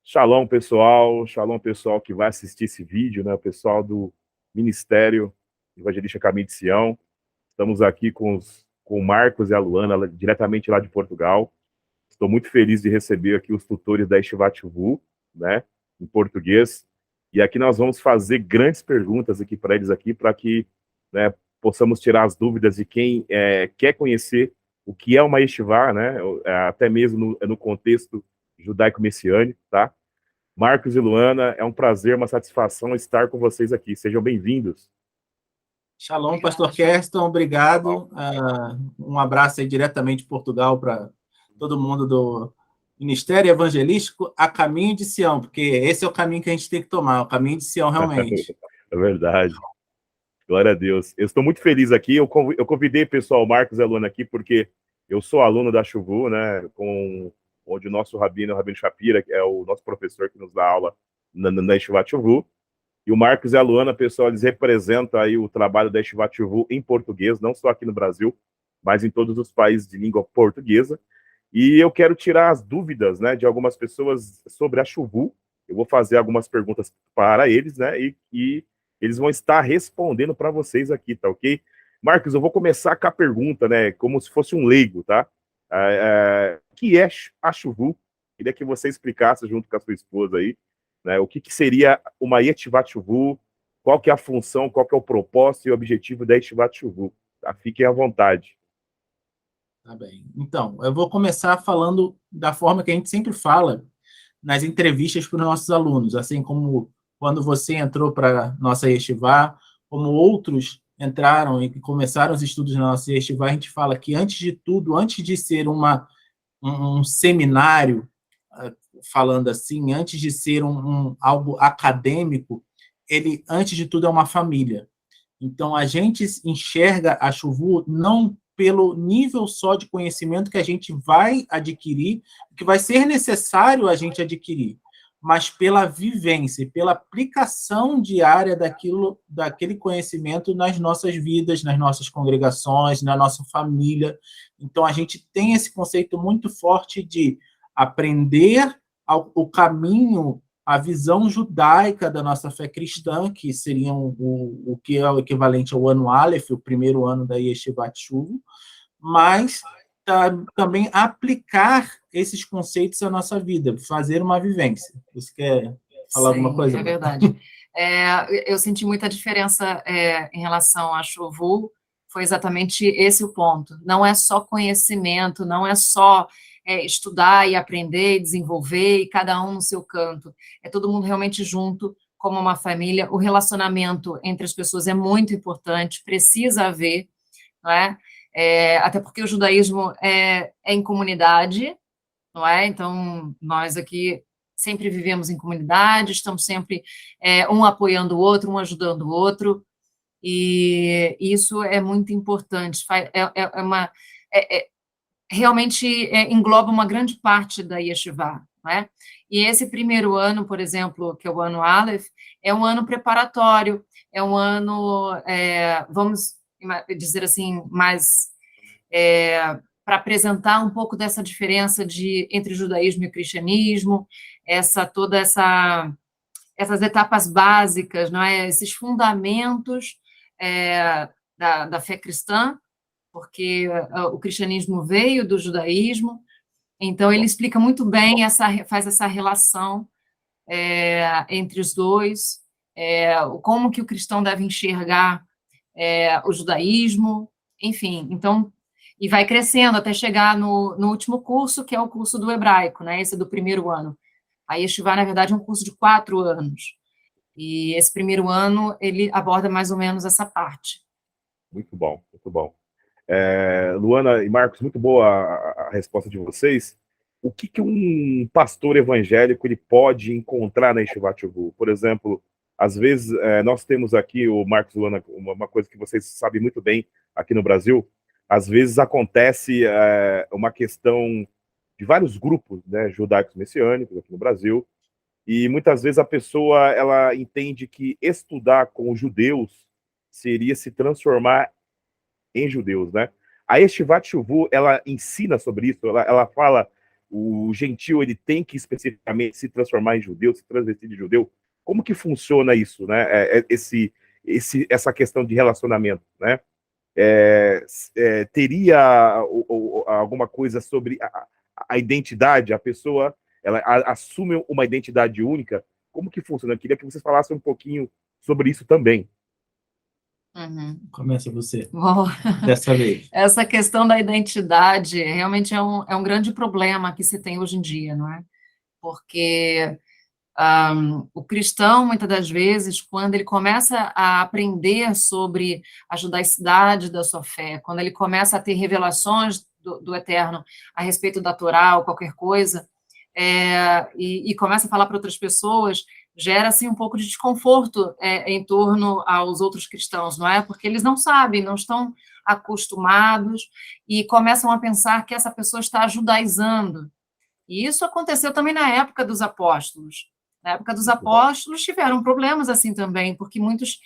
Shalom pessoal que vai assistir esse vídeo, né? O pessoal do Ministério Evangelista Caminho de Sião. Estamos aqui com o Marcos e a Luana, diretamente lá de Portugal. Estou muito feliz de receber aqui os tutores da Yeshivat Shuvu, né? Em português. E aqui nós vamos fazer grandes perguntas aqui para eles aqui, para que, né, possamos tirar as dúvidas de quem quer conhecer o que é uma Yeshivá, né? Até mesmo no contexto judaico-messiânico, tá? Marcos e Luana, é um prazer, uma satisfação estar com vocês aqui. Sejam bem-vindos. Shalom, Pastor Kerston, obrigado. Um abraço aí diretamente de Portugal para todo mundo do Ministério Evangelístico a Caminho de Sião, porque esse é o caminho que a gente tem que tomar, o caminho de Sião realmente. É verdade. Glória a Deus. Eu estou muito feliz aqui. Eu convidei o pessoal, o Marcos e a Luana aqui, porque eu sou aluno da Shuvu, né? Onde o nosso rabino, o Rabino Shapira, que é o nosso professor que nos dá aula na Yeshivat Shuvu. E o Marcos e a Luana, pessoal, eles representam aí o trabalho da Yeshivat Shuvu em português, não só aqui no Brasil, mas em todos os países de língua portuguesa. E eu quero tirar as dúvidas, né, de algumas pessoas sobre a Shuvu. Eu vou fazer algumas perguntas para eles, né, e eles vão estar respondendo para vocês aqui, tá ok? Marcos, eu vou começar com a pergunta, né, como se fosse um leigo, tá? O que é a Shuvu? Queria que você explicasse junto com a sua esposa aí, né, o que seria uma Yeshivat Shuvu, qual que é a função, qual que é o propósito e o objetivo da Yeshivat Shuvu, tá? Fiquem à vontade. Tá bem. Então, eu vou começar falando da forma que a gente sempre fala nas entrevistas para os nossos alunos, assim como quando você entrou para a nossa Yeshivá, como outros entraram e começaram os estudos na nossa Yeshivá, a gente fala que, antes de tudo, antes de ser um seminário, falando assim, antes de ser algo acadêmico, ele, antes de tudo, é uma família. Então, a gente enxerga a Shuvu não pelo nível só de conhecimento que a gente vai adquirir, que vai ser necessário a gente adquirir, mas pela vivência, pela aplicação diária daquele conhecimento nas nossas vidas, nas nossas congregações, na nossa família. Então, a gente tem esse conceito muito forte de aprender o caminho, a visão judaica da nossa fé cristã, que seria o que é o equivalente ao ano Aleph, o primeiro ano da Yeshivat Shuvu, mas também aplicar esses conceitos à nossa vida, fazer uma vivência. Você quer falar alguma coisa? É verdade. Eu senti muita diferença em relação a Shuvu, foi exatamente esse o ponto. Não é só conhecimento, não é só estudar e aprender e desenvolver, e cada um no seu canto. É todo mundo realmente junto, como uma família. O relacionamento entre as pessoas é muito importante, precisa haver, não é? Até porque o judaísmo é em comunidade, não é? Então, nós aqui sempre vivemos em comunidade, estamos sempre um apoiando o outro, um ajudando o outro, e isso é muito importante. Realmente engloba uma grande parte da Yeshivá, não é? E esse primeiro ano, por exemplo, que é o ano Aleph, é um ano preparatório, é um ano, vamos dizer assim, mais para apresentar um pouco dessa diferença entre judaísmo e cristianismo, essas etapas básicas, não é? Esses fundamentos da fé cristã, porque o cristianismo veio do judaísmo, então ele explica muito bem, faz essa relação entre os dois, como que o cristão deve enxergar o judaísmo, enfim, então, e vai crescendo até chegar no último curso, que é o curso do hebraico, né, esse do primeiro ano. A Yeshivá, na verdade, é um curso de 4 anos, e esse primeiro ano, ele aborda mais ou menos essa parte. Muito bom, muito bom. Luana e Marcos, muito boa a resposta de vocês. O que um pastor evangélico ele pode encontrar na Yeshivat Shuvu? Por exemplo, às vezes nós temos aqui, o Marcos e Luana, uma coisa que vocês sabem muito bem aqui no Brasil, às vezes acontece uma questão de vários grupos, né, judaicos messiânicos aqui no Brasil, e muitas vezes a pessoa ela entende que estudar com os judeus seria se transformar em judeus, né? A Yeshivat Shuvu, ela ensina sobre isso, ela fala o gentio ele tem que especificamente se transformar em judeu, se transvestir de judeu? Como que funciona isso, né? Essa questão de relacionamento, né? Teria alguma coisa sobre a identidade? A pessoa ela assume uma identidade única? Como que funciona? Eu queria que vocês falassem um pouquinho sobre isso também. Começa você, Bom, dessa vez. essa questão da identidade realmente é um grande problema que se tem hoje em dia, não é? Porque o cristão, muitas das vezes, quando ele começa a aprender sobre a judaicidade da sua fé, quando ele começa a ter revelações do Eterno a respeito da Torá ou qualquer coisa, e começa a falar para outras pessoas, gera assim um pouco de desconforto em torno aos outros cristãos, não é? Porque eles não sabem, não estão acostumados e começam a pensar que essa pessoa está judaizando. E isso aconteceu também na época dos apóstolos. Na época dos apóstolos tiveram problemas assim também, porque muitos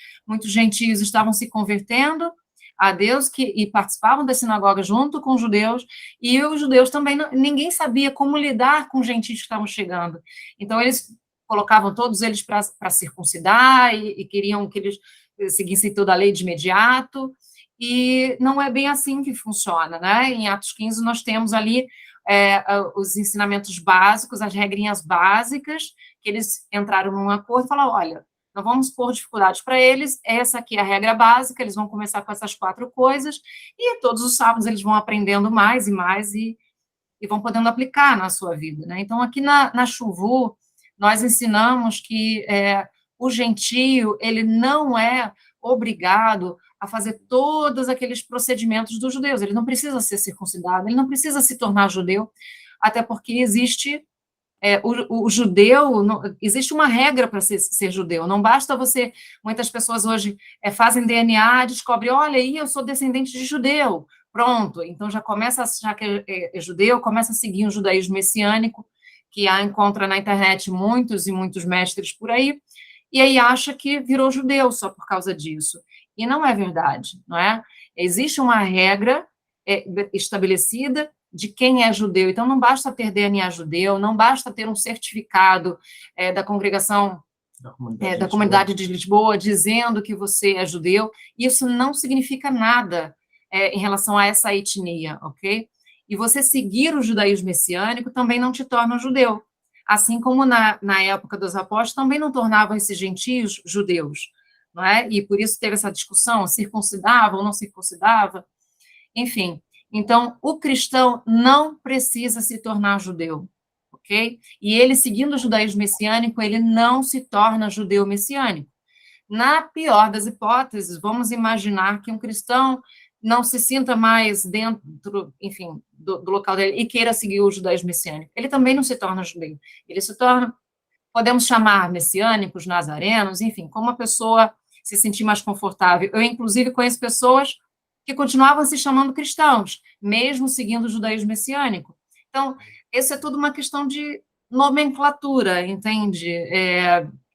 gentios estavam se convertendo a Deus e participavam da sinagoga junto com os judeus, e os judeus também, ninguém sabia como lidar com os gentios que estavam chegando. Então, eles colocavam todos eles para circuncidar e queriam que eles seguissem toda a lei de imediato, e não é bem assim que funciona, né? Em Atos 15, nós temos ali os ensinamentos básicos, as regrinhas básicas, que eles entraram num acordo e falaram, olha, não vamos pôr dificuldades para eles, essa aqui é a regra básica, eles vão começar com essas 4 coisas, e todos os sábados eles vão aprendendo mais e mais, e vão podendo aplicar na sua vida, né? Então, aqui na Chuvu, nós ensinamos que o gentio, ele não é obrigado a fazer todos aqueles procedimentos dos judeus, ele não precisa ser circuncidado, ele não precisa se tornar judeu, até porque existe o judeu, existe uma regra para ser judeu, não basta você, muitas pessoas hoje fazem DNA, descobrem, olha aí, eu sou descendente de judeu, pronto, então já começa a achar que é judeu, começa a seguir um judaísmo messiânico, que encontra na internet muitos e muitos mestres por aí, e aí acha que virou judeu só por causa disso, e não é verdade, não é? Existe uma regra estabelecida de quem é judeu. Então, não basta ter DNA judeu, não basta ter um certificado da congregação, da comunidade de Lisboa, dizendo que você é judeu. Isso não significa nada em relação a essa etnia, ok? E você seguir o judaísmo messiânico também não te torna judeu. Assim como na época dos apóstolos também não tornavam esses gentios judeus, não é? E por isso teve essa discussão, circuncidava ou não circuncidava, enfim. Então, o cristão não precisa se tornar judeu, ok? E ele, seguindo o judaísmo messiânico, ele não se torna judeu messiânico. Na pior das hipóteses, vamos imaginar que um cristão não se sinta mais dentro, enfim, do local dele e queira seguir o judaísmo messiânico. Ele também não se torna judeu. Ele se torna, podemos chamar messiânicos, nazarenos, enfim, como a pessoa se sentir mais confortável. Eu, inclusive, conheço pessoas que continuavam se chamando cristãos, mesmo seguindo o judaísmo messiânico. Então, isso é tudo uma questão de nomenclatura, entende?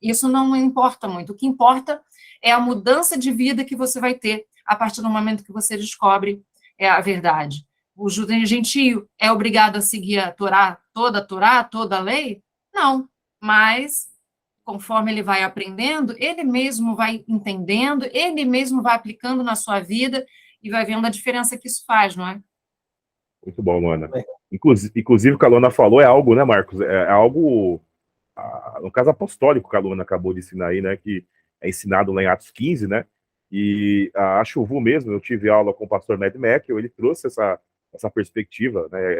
Isso não importa muito. O que importa é a mudança de vida que você vai ter a partir do momento que você descobre a verdade. O judeu gentio é obrigado a seguir a Torá, toda a lei? Não, mas conforme ele vai aprendendo, ele mesmo vai entendendo, ele mesmo vai aplicando na sua vida e vai vendo a diferença que isso faz, não é? Muito bom, Luana. Inclusive, o que a Luana falou é algo, né, Marcos? É algo, no caso apostólico, que a Luana acabou de ensinar aí, né, que é ensinado lá em Atos 15, né, e a Chuvu mesmo, eu tive aula com o pastor Mad Mackel, ele trouxe essa perspectiva, né,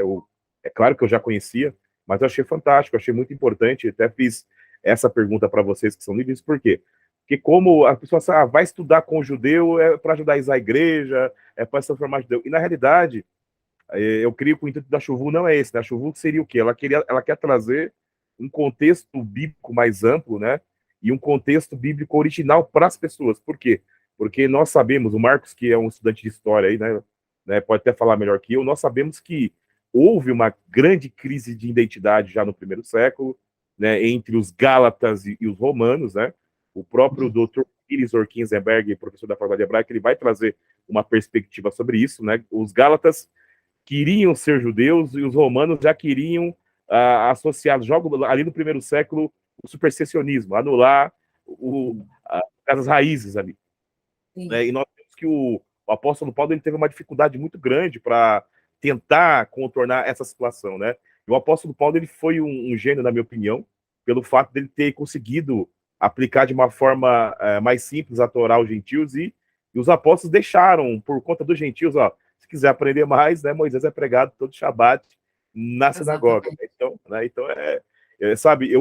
é claro que eu já conhecia, mas eu achei fantástico, achei muito importante, até fiz essa pergunta para vocês que são líderes, por quê? Porque como a pessoa vai estudar com o judeu é para judaizar a igreja, é para se transformar em judeu, e na realidade, eu creio que o intuito da Chuvu não é esse, né? A Chuvu seria o quê? Ela quer trazer um contexto bíblico mais amplo, né? E um contexto bíblico original para as pessoas. Por quê? Porque nós sabemos, o Marcos, que é um estudante de história aí, né, pode até falar melhor que eu, nós sabemos que houve uma grande crise de identidade já no primeiro século, né, entre os Gálatas e os romanos, né? O próprio Dr. Iris Orkinzenberg, professor da Faculdade Hebraica, ele vai trazer uma perspectiva sobre isso, né? Os Gálatas queriam ser judeus e os romanos já queriam associar, jogo ali no primeiro século, o supersessionismo, anular as raízes ali. Né? E nós temos que o apóstolo Paulo ele teve uma dificuldade muito grande para tentar contornar essa situação, né? E o apóstolo Paulo ele foi um gênio, na minha opinião, pelo fato dele ter conseguido aplicar de uma forma mais simples a Torá aos gentios e os apóstolos deixaram, por conta dos gentios, ó, se quiser aprender mais, né, Moisés é pregado todo Shabat na sinagoga. Então, né, sabe,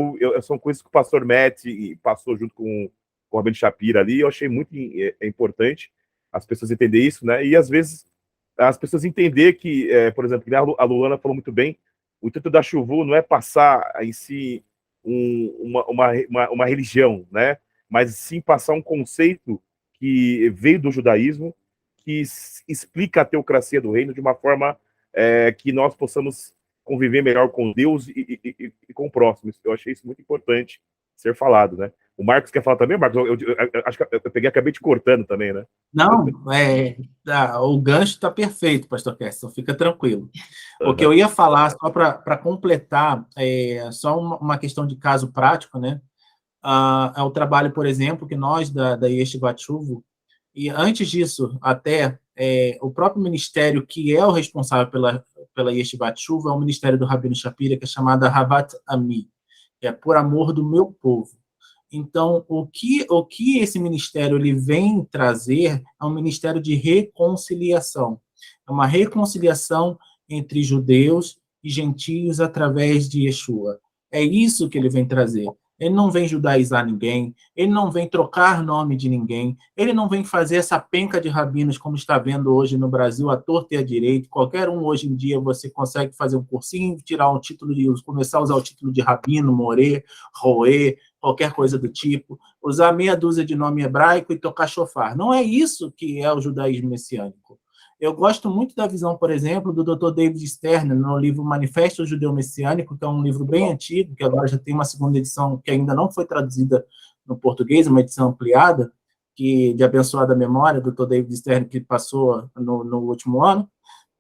são coisas que o pastor Matt passou junto com o Rabino Shapira ali, eu achei muito importante as pessoas entenderem isso, né, e às vezes as pessoas entender que, por exemplo, a Luana falou muito bem, o intuito da Chuvu não é passar em si uma religião, né, mas sim passar um conceito que veio do judaísmo, que explica a teocracia do reino de uma forma que nós possamos conviver melhor com Deus e com o próximo. Eu achei isso muito importante ser falado, né? O Marcos quer falar também, Marcos? Eu acho que eu acabei te cortando também, né? Não, o gancho está perfeito, pastor Keston, fica tranquilo. O que eu ia falar, só para completar, só uma questão de caso prático, né? É o trabalho, por exemplo, que nós da Yeshivat Shuvu, e antes disso, até o próprio ministério que é o responsável pela Yeshivat Shuvu é o ministério do Rabino Shapira, que é chamado Havat Ami, que é por amor do meu povo. Então, o que esse ministério ele vem trazer é um ministério de reconciliação. É uma reconciliação entre judeus e gentios através de Yeshua. É isso que ele vem trazer. Ele não vem judaizar ninguém, ele não vem trocar nome de ninguém, ele não vem fazer essa penca de rabinos como está vendo hoje no Brasil, à torta e à direita. Qualquer um hoje em dia você consegue fazer um cursinho, tirar um título começar a usar o título de rabino, morê, roê, qualquer coisa do tipo, usar meia dúzia de nome hebraico e tocar shofar. Não é isso que é o judaísmo messiânico. Eu gosto muito da visão, por exemplo, do Dr. David Stern, no livro Manifesto Judeu Messiânico, que é um livro bem antigo, que agora já tem uma segunda edição que ainda não foi traduzida no português, uma edição ampliada, de abençoada memória, do Dr. David Stern, que passou no último ano,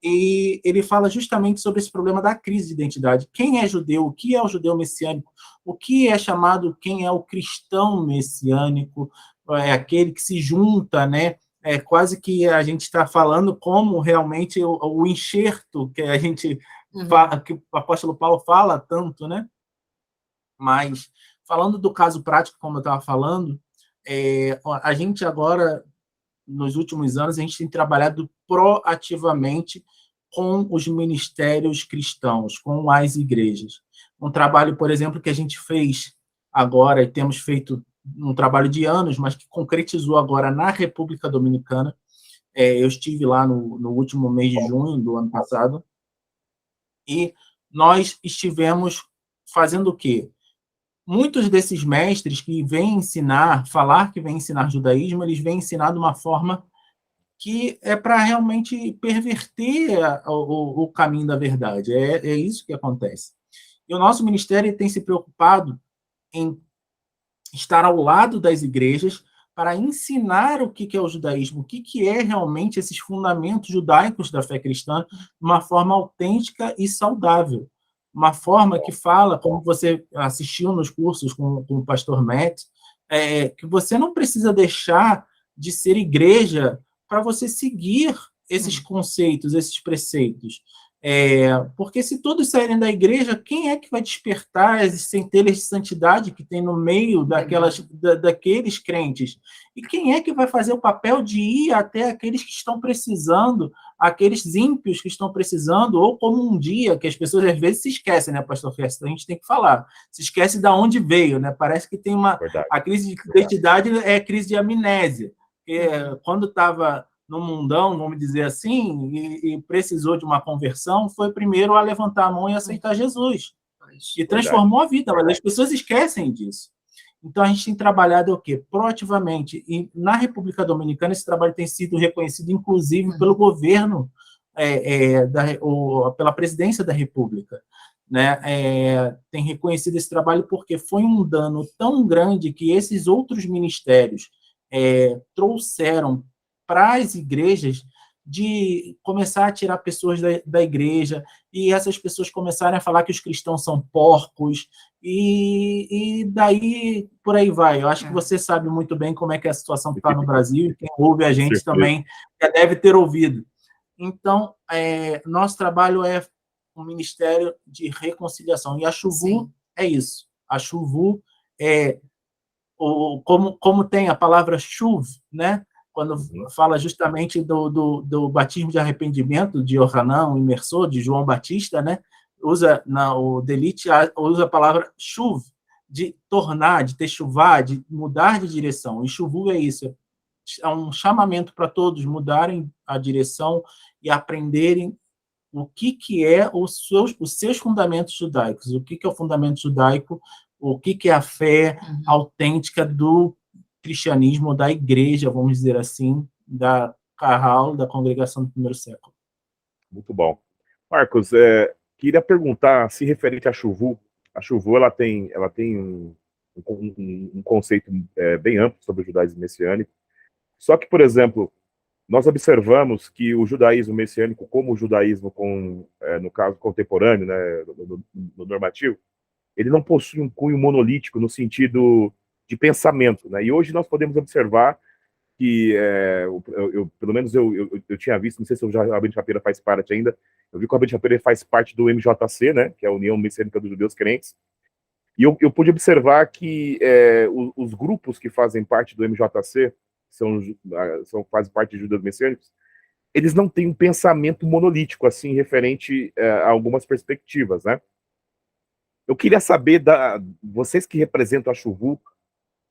e ele fala justamente sobre esse problema da crise de identidade. Quem é judeu? O que é o judeu messiânico? O que é chamado, quem é o cristão messiânico? É aquele que se junta, né? É quase que a gente está falando como realmente o enxerto que a gente fala, que o apóstolo Paulo fala tanto, né? Mas, falando do caso prático, como eu estava falando, a gente agora, nos últimos anos, a gente tem trabalhado proativamente com os ministérios cristãos, com as igrejas. Um trabalho, por exemplo, que a gente fez agora, e temos feito um trabalho de anos, mas que concretizou agora na República Dominicana. Eu estive lá no último mês de junho do ano passado, e nós estivemos fazendo o quê? Muitos desses mestres que vêm ensinar, falar que vêm ensinar judaísmo, eles vêm ensinar de uma forma que é para realmente perverter o caminho da verdade. É isso que acontece. E o nosso ministério tem se preocupado em estar ao lado das igrejas para ensinar o que é o judaísmo, o que é realmente esses fundamentos judaicos da fé cristã, de uma forma autêntica e saudável. Uma forma que fala, como você assistiu nos cursos com o pastor Matt, que você não precisa deixar de ser igreja para você seguir esses conceitos, esses preceitos. Porque se todos saírem da igreja, quem é que vai despertar as centelhas de santidade que tem no meio daqueles crentes? E quem é que vai fazer o papel de ir até aqueles que estão precisando, aqueles ímpios que estão precisando, ou como um dia, que as pessoas às vezes se esquecem, né, pastor Festa? A gente tem que falar. Se esquece de onde veio, né? Parece que tem a crise de identidade é crise de amnésia. Quando estava no mundão, vamos dizer assim, e precisou de uma conversão, foi primeiro a levantar a mão e aceitar Jesus. E transformou a vida, mas as pessoas esquecem disso. Então, a gente tem trabalhado o quê? Proativamente. E na República Dominicana, esse trabalho tem sido reconhecido, inclusive, pelo governo, pela presidência da República. Né? Tem reconhecido esse trabalho porque foi um dano tão grande que esses outros ministérios trouxeram para as igrejas de começar a tirar pessoas da igreja, e essas pessoas começarem a falar que os cristãos são porcos, e daí, por aí vai. Eu acho que você sabe muito bem como é que a situação está no Brasil, e quem ouve a gente também já deve ter ouvido. Então, nosso trabalho é um ministério de reconciliação, e a Chuvu é isso. A Chuvu é, como tem a palavra chuv, né? Quando fala justamente do batismo de arrependimento de Yohanan, o imersor, de João Batista, né? O Delite usa a palavra chuv, de tornar, de techuvá, de mudar de direção. E chuvu é isso, é um chamamento para todos mudarem a direção e aprenderem o que é os seus fundamentos judaicos, o que é o fundamento judaico, o que é a fé autêntica do cristianismo, da igreja, vamos dizer assim, da Carral, da congregação do primeiro século. Muito bom. Marcos, queria perguntar, se referente à Chuvu, a Chuvu ela tem um conceito bem amplo sobre o judaísmo messiânico, só que, por exemplo, nós observamos que o judaísmo messiânico, como o judaísmo no caso contemporâneo, né, no normativo, ele não possui um cunho monolítico no sentido de pensamento, né? E hoje nós podemos observar que, pelo menos eu tinha visto, não sei se o Rabino Shapira faz parte ainda, eu vi que o Rabino Shapira faz parte do MJC, né, que é a União Messiânica dos Judeus Crentes, e eu pude observar que os grupos que fazem parte do MJC, fazem parte de judeus messiânicos, eles não têm um pensamento monolítico, assim, referente a algumas perspectivas, né? Eu queria saber, vocês que representam a Chuvu,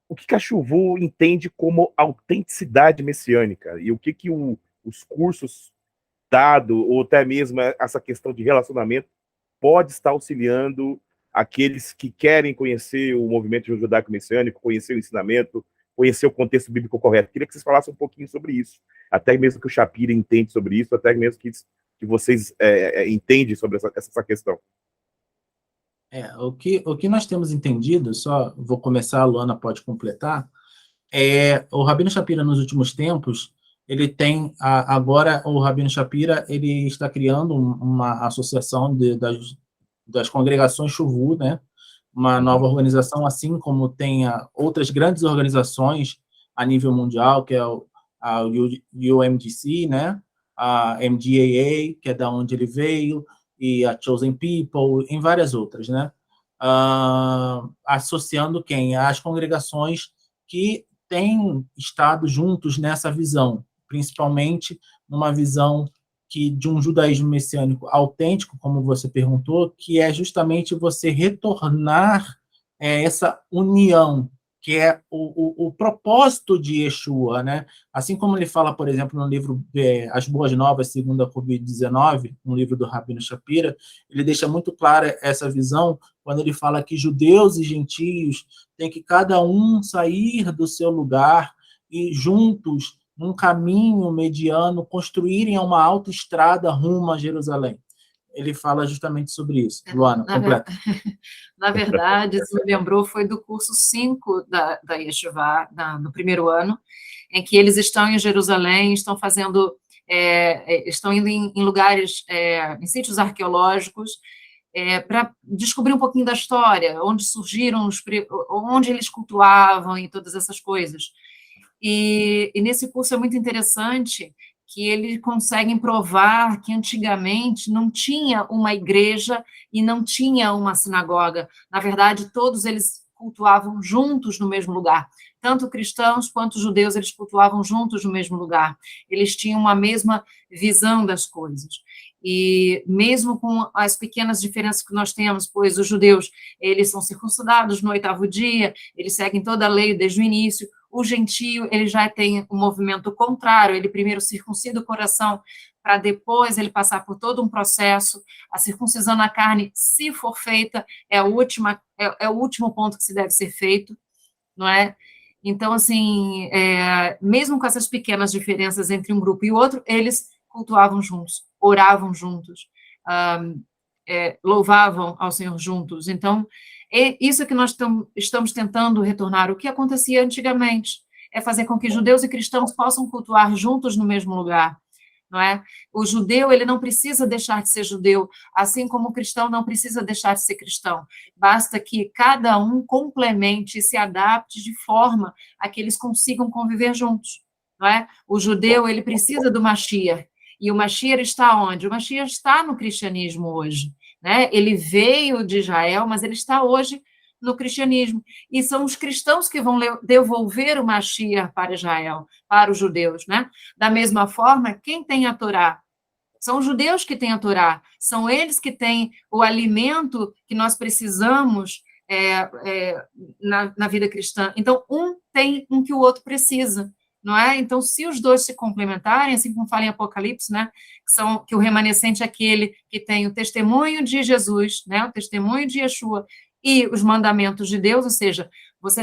o que a Chuvu entende como autenticidade messiânica, e o que os cursos dados, ou até mesmo essa questão de relacionamento, pode estar auxiliando aqueles que querem conhecer o movimento judaico messiânico, conhecer o ensinamento, conhecer o contexto bíblico correto. Queria que vocês falassem um pouquinho sobre isso, até mesmo que o Shapira entende sobre isso, até mesmo que vocês entendem sobre essa questão. O que nós temos entendido, só vou começar, a Luana pode completar, o Rabino Shapira, nos últimos tempos, ele tem, agora o Rabino Shapira, ele está criando uma associação das congregações Chuvu, né? Uma nova organização, assim como tem outras grandes organizações a nível mundial, que é a UMDC, né? A MDAA, que é da onde ele veio, e a Chosen People, em várias outras, né? Associando quem? As congregações que têm estado juntos nessa visão, principalmente numa visão de um judaísmo messiânico autêntico, como você perguntou, que é justamente você retornar essa união, que é o propósito de Yeshua, né? Assim como ele fala, por exemplo, no livro As Boas Novas, segundo a Covid-19, um livro do Rabino Shapira, ele deixa muito clara essa visão quando ele fala que judeus e gentios têm que cada um sair do seu lugar e juntos, num caminho mediano, construírem uma autoestrada rumo a Jerusalém. Ele fala justamente sobre isso. Luana, completa. Na verdade, isso me lembrou, foi do curso 5 da Yeshivá, no primeiro ano, em que eles estão em Jerusalém, estão fazendo, estão indo em lugares, em sítios arqueológicos, para descobrir um pouquinho da história, onde surgiram, onde eles cultuavam e todas essas coisas. E nesse curso é muito interessante que eles conseguem provar que antigamente não tinha uma igreja e não tinha uma sinagoga. Na verdade, todos eles cultuavam juntos no mesmo lugar. Tanto cristãos quanto judeus, eles cultuavam juntos no mesmo lugar. Eles tinham uma mesma visão das coisas. E mesmo com as pequenas diferenças que nós temos, pois os judeus, eles são circuncidados no 8º dia, eles seguem toda a lei desde o início. O gentio, ele já tem um movimento contrário, ele primeiro circuncida o coração, para depois ele passar por todo um processo. A circuncisão na carne, se for feita, é o último ponto que se deve ser feito, não é? Então, assim, mesmo com essas pequenas diferenças entre um grupo e outro, eles cultuavam juntos, oravam juntos, louvavam ao Senhor juntos. Então, isso que nós estamos tentando retornar. O que acontecia antigamente é fazer com que judeus e cristãos possam cultuar juntos no mesmo lugar, não é? O judeu, ele não precisa deixar de ser judeu, assim como o cristão não precisa deixar de ser cristão. Basta que cada um complemente e se adapte de forma a que eles consigam conviver juntos, não é? O judeu, ele precisa do Mashiach, e o Mashiach está onde? O Mashiach está no cristianismo hoje, né? Ele veio de Israel, mas ele está hoje no cristianismo, e são os cristãos que vão devolver o Mashiach para Israel, para os judeus, né? Da mesma forma, quem tem a Torá? São os judeus que têm a Torá, são eles que têm o alimento que nós precisamos na vida cristã. Então, um tem um que o outro precisa, não é? Então, se os dois se complementarem, assim como fala em Apocalipse, né, que o remanescente é aquele que tem o testemunho de Jesus, né, o testemunho de Yeshua, e os mandamentos de Deus, ou seja,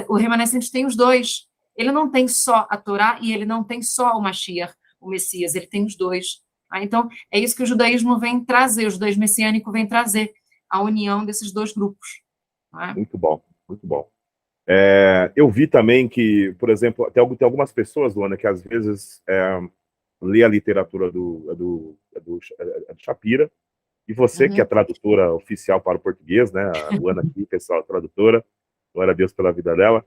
o remanescente tem os dois. Ele não tem só a Torá e ele não tem só o Mashiach, o Messias, ele tem os dois. Então, é isso que o judaísmo vem trazer, o judaísmo messiânico vem trazer, a união desses dois grupos. Muito bom, muito bom. Eu vi também que, por exemplo, tem algumas pessoas, Luana, que às vezes lê a literatura do Shapira, e você, que é tradutora oficial para o português, né? A Luana aqui, pessoal, tradutora, glória a Deus pela vida dela.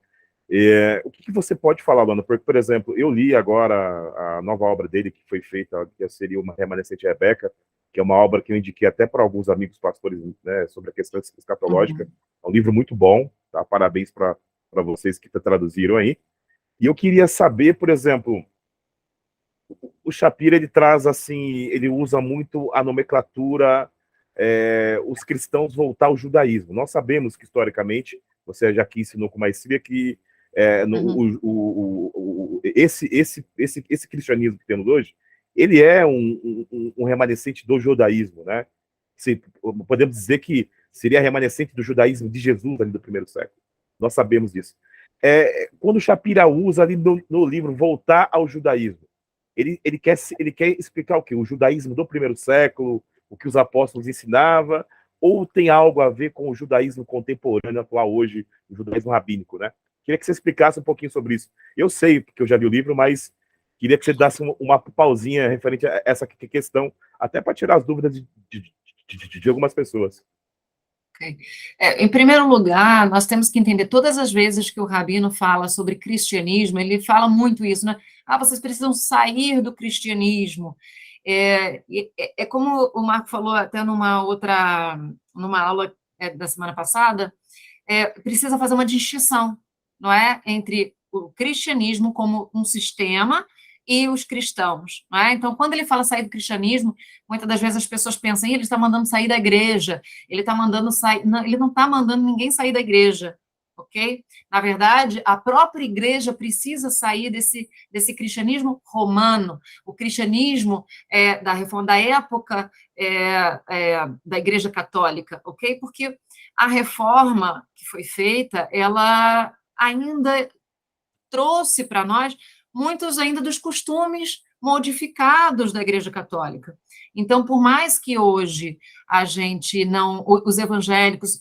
O que você pode falar, Luana? Porque, por exemplo, eu li agora a nova obra dele, que foi feita, que seria uma Remanescente Rebeca, que é uma obra que eu indiquei até para alguns amigos pastores, né, sobre a questão escatológica. É um livro muito bom, tá? Parabéns para vocês que traduziram aí. E eu queria saber, por exemplo, o Shapira, ele traz assim, ele usa muito a nomenclatura, os cristãos voltar ao judaísmo. Nós sabemos que, historicamente, você já aqui ensinou com maestria que esse cristianismo que temos hoje, ele é um remanescente do judaísmo, né? Podemos dizer que seria remanescente do judaísmo de Jesus ali do primeiro século. Nós sabemos disso. Quando o Shapira usa ali no livro voltar ao judaísmo, ele quer explicar o quê? O judaísmo do primeiro século, o que os apóstolos ensinavam, ou tem algo a ver com o judaísmo contemporâneo atual hoje, o judaísmo rabínico, né? Queria que você explicasse um pouquinho sobre isso. Eu sei, porque eu já vi o livro, mas queria que você desse uma pausinha referente a essa questão, até para tirar as dúvidas de algumas pessoas. Okay. Em primeiro lugar, nós temos que entender, todas as vezes que o Rabino fala sobre cristianismo, ele fala muito isso, né? Vocês precisam sair do cristianismo. É como o Marco falou até numa aula da semana passada, precisa fazer uma distinção, não é? Entre o cristianismo como um sistema e os cristãos, não é? Então, quando ele fala sair do cristianismo, muitas das vezes as pessoas pensam, ele está mandando sair da igreja, ele está mandando sair... Não, ele não está mandando ninguém sair da igreja, ok? Na verdade, a própria igreja precisa sair desse cristianismo romano, o cristianismo da reforma, da época da igreja católica, ok? Porque a reforma que foi feita, ela ainda trouxe para nós muitos ainda dos costumes modificados da Igreja Católica. Então, por mais que hoje a gente não, os evangélicos,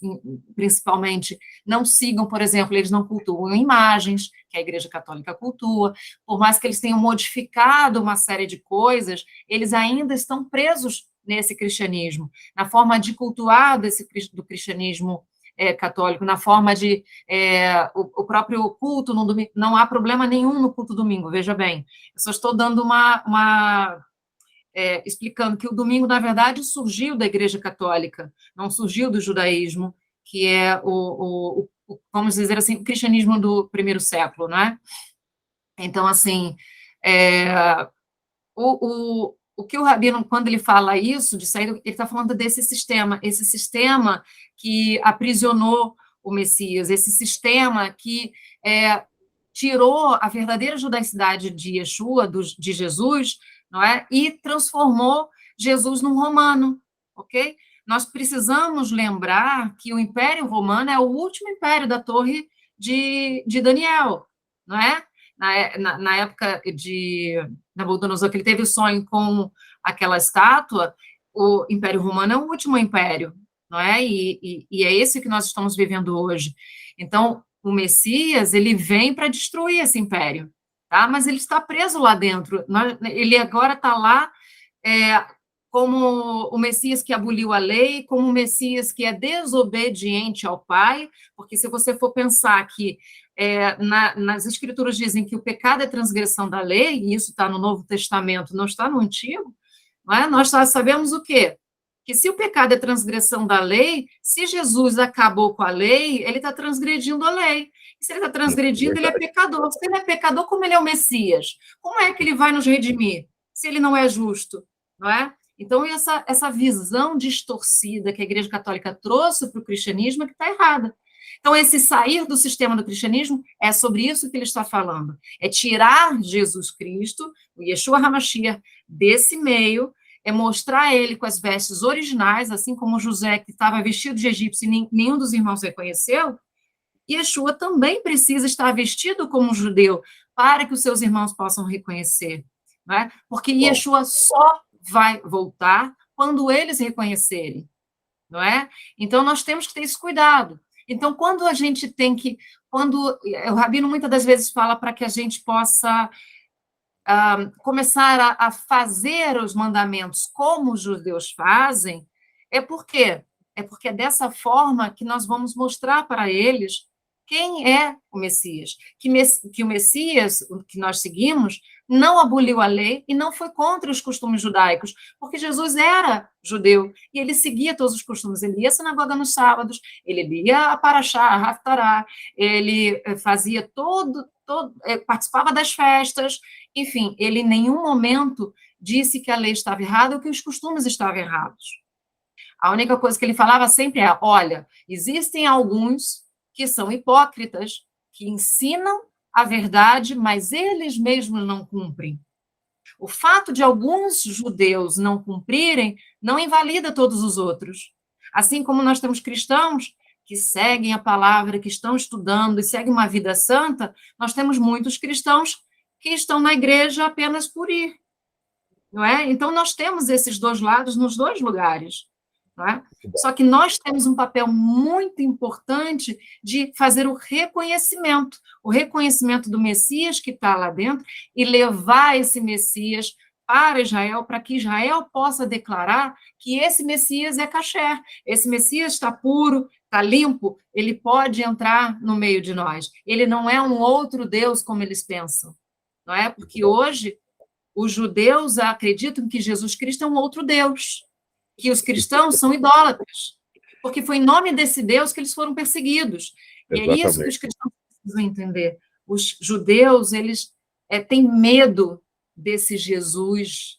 principalmente, não sigam, por exemplo, eles não cultuam imagens, que a Igreja Católica cultua, por mais que eles tenham modificado uma série de coisas, eles ainda estão presos nesse cristianismo, na forma de cultuar do cristianismo católico, na forma de o próprio culto no domingo. Não há problema nenhum no culto domingo, veja bem. Eu só estou dando explicando que o domingo, na verdade, surgiu da Igreja Católica, não surgiu do judaísmo, que é vamos dizer assim, o cristianismo do primeiro século, não é? Então, assim, o que o Rabino, quando ele fala isso, de sair, ele está falando desse sistema, esse sistema que aprisionou o Messias, esse sistema que tirou a verdadeira judaicidade de Yeshua, de Jesus, não é? E transformou Jesus num romano, ok? Nós precisamos lembrar que o Império Romano é o último império da Torre de Daniel, não é? Na época de Nabucodonosor, que ele teve o sonho com aquela estátua, o Império Romano é o último império, não é? E é esse que nós estamos vivendo hoje. Então, o Messias, ele vem para destruir esse império, tá? Mas ele está preso lá dentro. Ele agora está lá como o Messias que aboliu a lei, como o Messias que é desobediente ao Pai, porque se você for pensar que nas Escrituras dizem que o pecado é transgressão da lei, e isso está no Novo Testamento, não está no Antigo, não é? Nós sabemos o quê? Que se o pecado é transgressão da lei, se Jesus acabou com a lei, ele está transgredindo a lei. E se ele está transgredindo, ele é pecador. Se ele é pecador, como ele é o Messias? Como é que ele vai nos redimir, se ele não é justo? Não é? Então, essa visão distorcida que a Igreja Católica trouxe para o cristianismo é que está errada. Então, esse sair do sistema do cristianismo é sobre isso que ele está falando. É tirar Jesus Cristo, o Yeshua HaMashiach, desse meio, é mostrar ele com as vestes originais, assim como José, que estava vestido de egípcio e nenhum dos irmãos reconheceu. Yeshua também precisa estar vestido como um judeu para que os seus irmãos possam reconhecer. Não é? Porque Yeshua só vai voltar quando eles reconhecerem. Não é? Então, nós temos que ter esse cuidado. Então, quando a gente tem que... Quando o Rabino muitas das vezes fala para que a gente possa começar a fazer os mandamentos como os judeus fazem, por quê? É porque é dessa forma que nós vamos mostrar para eles quem é o Messias. Que o Messias, que nós seguimos, não aboliu a lei e não foi contra os costumes judaicos, porque Jesus era judeu e ele seguia todos os costumes. Ele ia à sinagoga nos sábados, ele lia a Parashá, a Haftará, ele fazia participava das festas, enfim, ele em nenhum momento disse que a lei estava errada ou que os costumes estavam errados. A única coisa que ele falava sempre é, olha, existem alguns que são hipócritas, que ensinam a verdade, mas eles mesmos não cumprem. O fato de alguns judeus não cumprirem não invalida todos os outros. Assim como nós temos cristãos que seguem a palavra, que estão estudando e seguem uma vida santa, nós temos muitos cristãos que estão na igreja apenas por ir. Não é? Então, nós temos esses dois lados nos dois lugares. Não é? Só que nós temos um papel muito importante de fazer o reconhecimento do Messias que está lá dentro e levar esse Messias para Israel, para que Israel possa declarar que esse Messias é kasher, esse Messias está puro, está limpo, ele pode entrar no meio de nós. Ele não é um outro Deus como eles pensam, não é? Porque hoje os judeus acreditam que Jesus Cristo é um outro Deus, que os cristãos são idólatras, porque foi em nome desse Deus que eles foram perseguidos. E é isso que os cristãos precisam entender. Os judeus, eles têm medo desse Jesus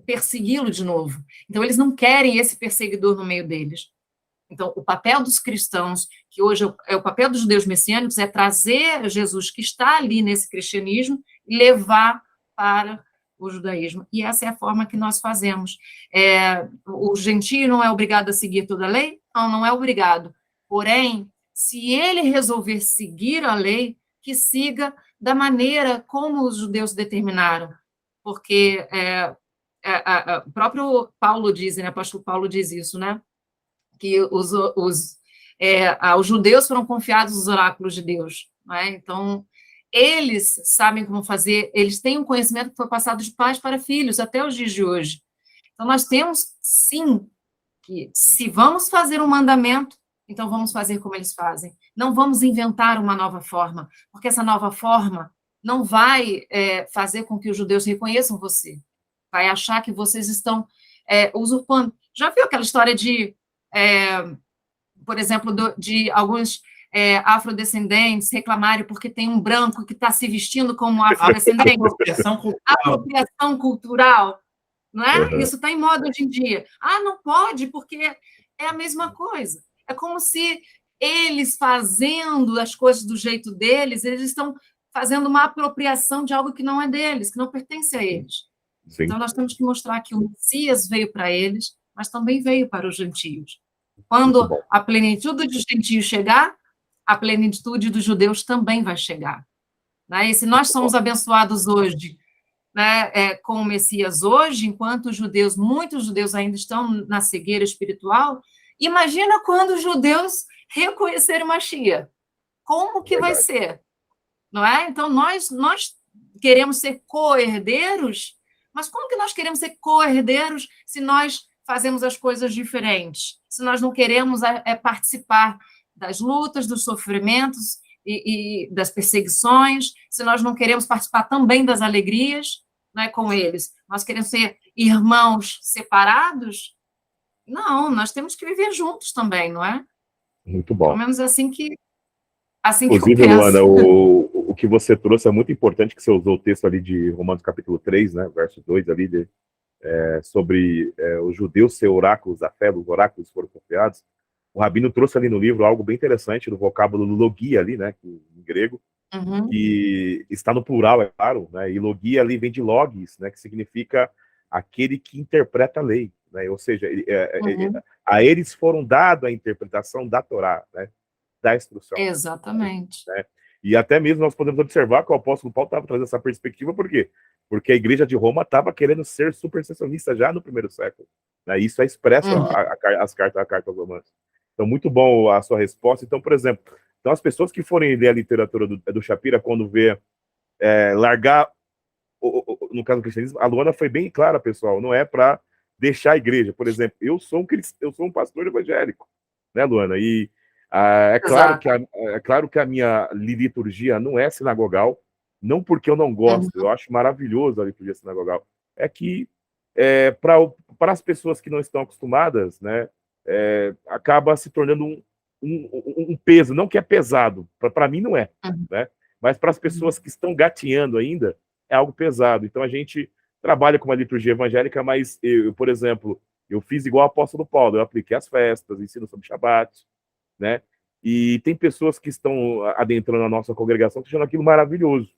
persegui-lo de novo. Então, eles não querem esse perseguidor no meio deles. Então, o papel dos cristãos, que hoje é o papel dos judeus messiânicos, é trazer Jesus que está ali nesse cristianismo e levar para o judaísmo. E essa é a forma que nós fazemos. O gentio não é obrigado a seguir toda a lei? Não, não é obrigado. Porém, se ele resolver seguir a lei, que siga da maneira como os judeus determinaram. Porque o próprio Paulo diz, né, o apóstolo Paulo diz isso, né? Que os judeus foram confiados os oráculos de Deus. Não é? Então, eles sabem como fazer, eles têm um conhecimento que foi passado de pais para filhos até os dias de hoje. Então, nós temos, sim, que se vamos fazer um mandamento, então vamos fazer como eles fazem. Não vamos inventar uma nova forma, porque essa nova forma não vai fazer com que os judeus reconheçam você. Vai achar que vocês estão usurpando. Já viu aquela história de, por exemplo, de alguns afrodescendentes reclamarem porque tem um branco que está se vestindo como afrodescendente? Apropriação cultural. Não é? Uhum. Isso está em moda hoje em dia. Não pode, porque é a mesma coisa. É como se eles fazendo as coisas do jeito deles, eles estão fazendo uma apropriação de algo que não é deles, que não pertence a eles. Sim. Então, nós temos que mostrar que o Messias veio para eles, mas também veio para os gentios. Quando a plenitude dos gentios chegar, a plenitude dos judeus também vai chegar. Né? E se nós somos abençoados hoje, né, com o Messias hoje, enquanto os judeus, muitos judeus ainda estão na cegueira espiritual, imagina quando os judeus reconhecerem Mashiach. Como que vai ser? Não é? Então, nós queremos ser co-herdeiros, Mas como que nós queremos ser co-herdeiros se nós fazemos as coisas diferentes? Se nós não queremos participar das lutas, dos sofrimentos e das perseguições, se nós não queremos participar também das alegrias, né, com eles, nós queremos ser irmãos separados? Não, nós temos que viver juntos também, não é? Muito Pelo bom. menos assim que Inclusive, eu penso. Luana, o que você trouxe é muito importante, que você usou o texto ali de Romanos capítulo 3, né, verso 2 ali, sobre os judeus ser oráculos da fé, os oráculos foram confiados. O Rabino trouxe ali no livro algo bem interessante, do vocábulo logia ali, né, em grego, que está no plural, é claro, né, e logia ali vem de logis, né, que significa aquele que interpreta a lei, né, ou seja, a eles foram dado a interpretação da Torá, né, da instrução. Exatamente. Né? E até mesmo nós podemos observar que o apóstolo Paulo estava trazendo essa perspectiva, por quê? Porque a igreja de Roma estava querendo ser supersessionista já no primeiro século. Né? Isso é expresso a carta aos Romanos. Então, muito bom a sua resposta. Então, por exemplo, as pessoas que forem ler a literatura do Shapira, quando vê largar, no caso do cristianismo, a Luana foi bem clara, pessoal, não é para deixar a igreja. Por exemplo, eu sou um pastor evangélico, né, Luana? E é claro que a minha liturgia não é sinagogal, não porque eu não gosto, eu acho maravilhoso a liturgia sinagogal. É que, para as pessoas que não estão acostumadas, né, acaba se tornando um peso, não que é pesado, para mim não é, né? Mas para as pessoas que estão gatinhando ainda, é algo pesado. Então a gente trabalha com uma liturgia evangélica, mas eu, por exemplo, eu fiz igual o apóstolo Paulo, eu apliquei as festas, ensino sobre Shabat, né? E tem pessoas que estão adentrando a nossa congregação que acham aquilo maravilhoso.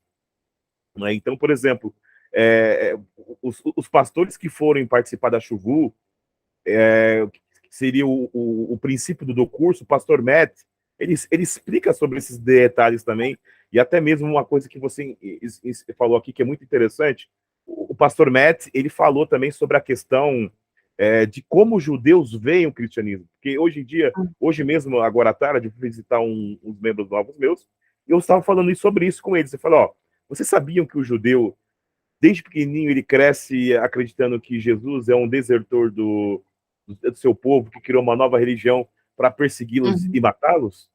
Né? Então, por exemplo, os pastores que forem participar da Chuvu, seria o princípio do curso, o pastor Matt, ele explica sobre esses detalhes também, e até mesmo uma coisa que você falou aqui que é muito interessante, o pastor Matt, ele falou também sobre a questão de como os judeus veem o cristianismo, porque hoje em dia, hoje mesmo, agora à tarde, eu fui visitar uns membros novos meus, e eu estava falando sobre isso com eles, eu falei, vocês sabiam que o judeu, desde pequenininho, ele cresce acreditando que Jesus é um desertor do seu povo, que criou uma nova religião para persegui-los e matá-los?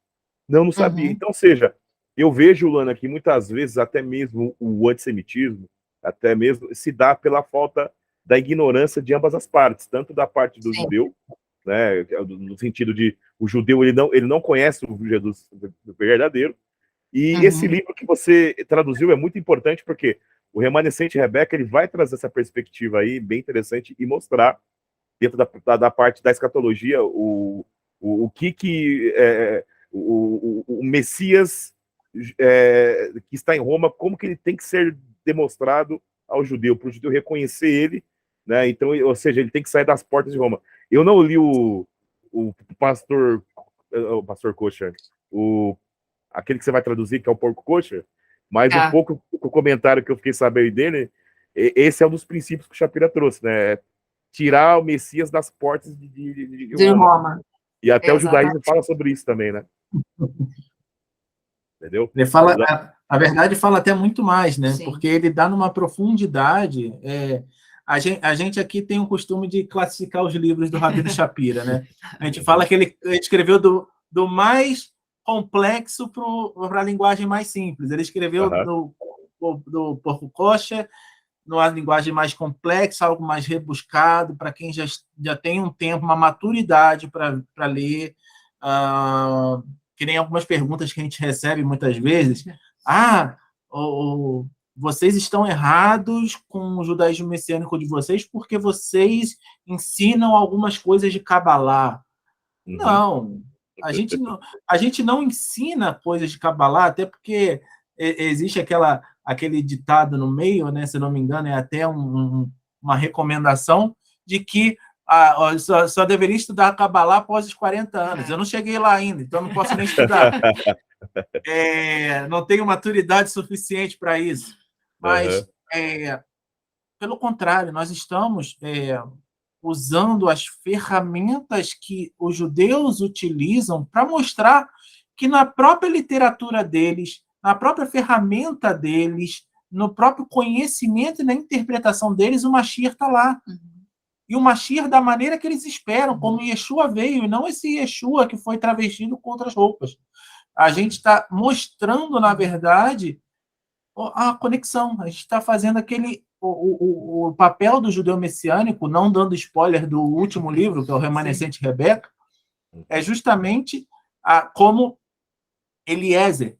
Não sabia. Então, ou seja, eu vejo, Lana, que muitas vezes até mesmo o antissemitismo, até mesmo se dá pela falta da ignorância de ambas as partes, tanto da parte do judeu, né, no sentido de o judeu ele não conhece o Jesus verdadeiro, e esse livro que você traduziu é muito importante porque o Remanescente Rebeca ele vai trazer essa perspectiva aí bem interessante e mostrar dentro da parte da escatologia o Messias que está em Roma, como que ele tem que ser demonstrado ao judeu, para o judeu reconhecer ele, né? Então, ou seja, ele tem que sair das portas de Roma. Eu não li o pastor kosher, aquele que você vai traduzir, que é o porco kosher, mas um pouco o comentário que eu fiquei sabendo dele, esse é um dos princípios que o Shapira trouxe, né? Tirar o Messias das portas de Roma. E até o judaísmo fala sobre isso também, né? Entendeu? Ele fala, a verdade fala até muito mais, né? Sim. Porque ele dá numa profundidade. A gente aqui tem o costume de classificar os livros do Rabino Shapira, né? A gente fala que ele escreveu do mais complexo para a linguagem mais simples. Ele escreveu do porco kosher numa linguagem mais complexa, algo mais rebuscado, para quem já tem um tempo, uma maturidade para ler. Que nem algumas perguntas que a gente recebe muitas vezes. Vocês estão errados com o judaísmo messiânico de vocês porque vocês ensinam algumas coisas de Kabbalah. Não, a gente não ensina coisas de Kabbalah, até porque existe aquele ditado no meio, né, se não me engano, é até uma recomendação de que só deveria estudar Kabbalah após os 40 anos. Eu não cheguei lá ainda, então não posso nem estudar. Não tenho maturidade suficiente para isso. Mas, pelo contrário, nós estamos usando as ferramentas que os judeus utilizam para mostrar que na própria literatura deles, na própria ferramenta deles, no próprio conhecimento e na interpretação deles, o Mashiach está lá. E o Mashiach da maneira que eles esperam, como Yeshua veio, e não esse Yeshua que foi travestido com outras roupas. A gente está mostrando, na verdade, a conexão. A gente está fazendo o papel do judeu messiânico, não dando spoiler do último livro, que é o Remanescente Rebeca, é justamente como Eliezer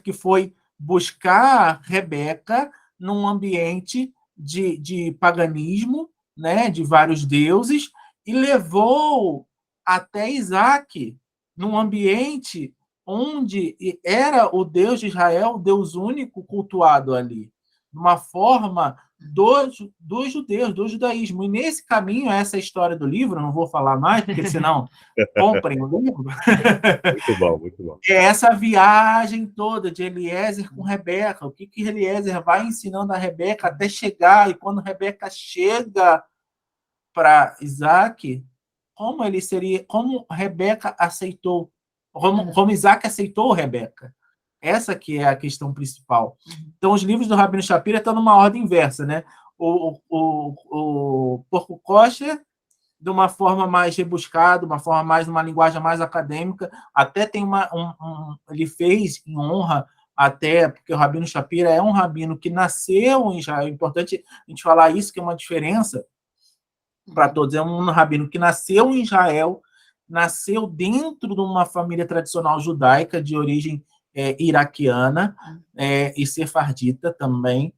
que foi buscar Rebeca num ambiente de paganismo, né, de vários deuses, e levou até Isaac num ambiente onde era o Deus de Israel, o Deus único cultuado ali, de uma forma dos judeus, do judaísmo. E nesse caminho, essa história do livro, não vou falar mais, porque senão comprem o livro. Muito bom, muito bom. É essa viagem toda de Eliezer com Rebeca, o que Eliezer vai ensinando a Rebeca até chegar, e quando Rebeca chega para Isaac, como Rebeca aceitou, como Isaac aceitou Rebeca. Essa que é a questão principal. Então, os livros do Rabino Shapira estão numa ordem inversa, né? O Porco Kosher, de uma forma mais rebuscada, numa linguagem mais acadêmica, até tem ele fez em honra, até porque o Rabino Shapira é um rabino que nasceu em Israel. É importante a gente falar isso, que é uma diferença para todos. É um rabino que nasceu em Israel, nasceu dentro de uma família tradicional judaica de origem iraquiana e sefardita também.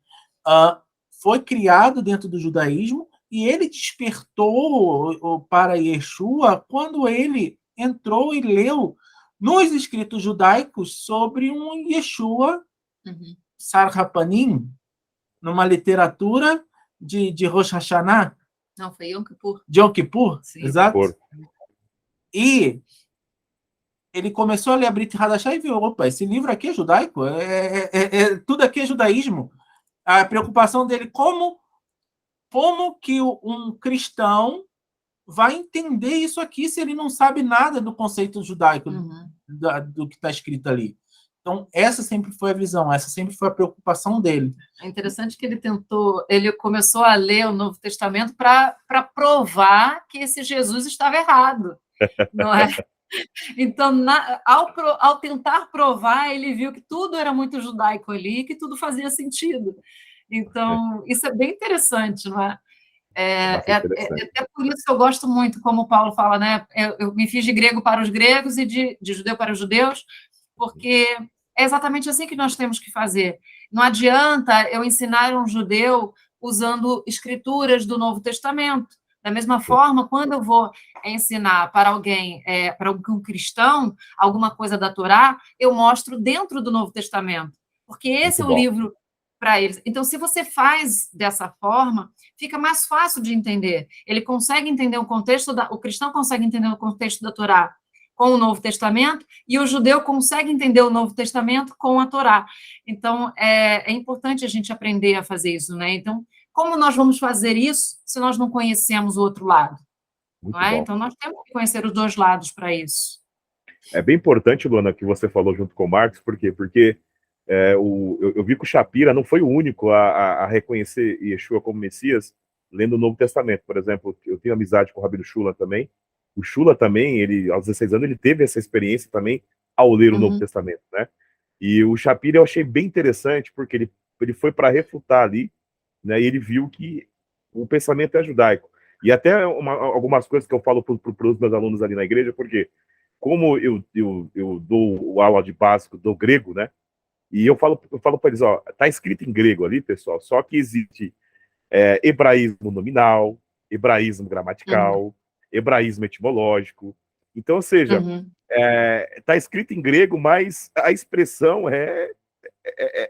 Foi criado dentro do judaísmo, e ele despertou para Yeshua quando ele entrou e leu nos escritos judaicos sobre um Yeshua Sarrapanim, numa literatura de Rosh Hashanah. Não, foi Yom Kippur. De Yom Kippur, sim, exato. E ele começou a ler a Brit Hadashah e viu, opa, esse livro aqui é judaico, tudo aqui é judaísmo. A preocupação dele, como que um cristão vai entender isso aqui se ele não sabe nada do conceito judaico, do que está escrito ali. Então, essa sempre foi a visão, essa sempre foi a preocupação dele. É interessante que ele começou a ler o Novo Testamento para provar que esse Jesus estava errado, não é? Então, ao tentar provar, ele viu que tudo era muito judaico ali, que tudo fazia sentido. Então, isso é bem interessante, não é? Até por isso que eu gosto muito, como o Paulo fala, né? Eu me fiz de grego para os gregos e de judeu para os judeus, porque é exatamente assim que nós temos que fazer. Não adianta eu ensinar um judeu usando escrituras do Novo Testamento. Da mesma forma, quando eu vou ensinar para alguém, para um cristão, alguma coisa da Torá, eu mostro dentro do Novo Testamento, porque esse é o livro para eles. Então, se você faz dessa forma, fica mais fácil de entender. Ele consegue entender o contexto, o cristão consegue entender o contexto da Torá com o Novo Testamento, e o judeu consegue entender o Novo Testamento com a Torá. Então, é importante a gente aprender a fazer isso, né? Então, como nós vamos fazer isso se nós não conhecemos o outro lado? Não é? Então, nós temos que conhecer os dois lados para isso. É bem importante, Luana, que você falou junto com o Marcos, por quê? Porque eu vi que o Shapira não foi o único a reconhecer Yeshua como Messias lendo o Novo Testamento. Por exemplo, eu tenho amizade com o Rabino Shula também. O Shula também, ele, aos 16 anos, ele teve essa experiência também ao ler o Novo Testamento, né? E o Shapira eu achei bem interessante, porque ele foi para refutar ali, né? E ele viu que o pensamento é judaico. E até algumas coisas que eu falo para os meus alunos ali na igreja, porque como eu dou aula de básico do grego, né? E eu falo para eles, ó, tá escrito em grego ali, pessoal, só que existe hebraísmo nominal, hebraísmo gramatical, hebraísmo etimológico. Então, ou seja, tá escrito em grego, mas a expressão é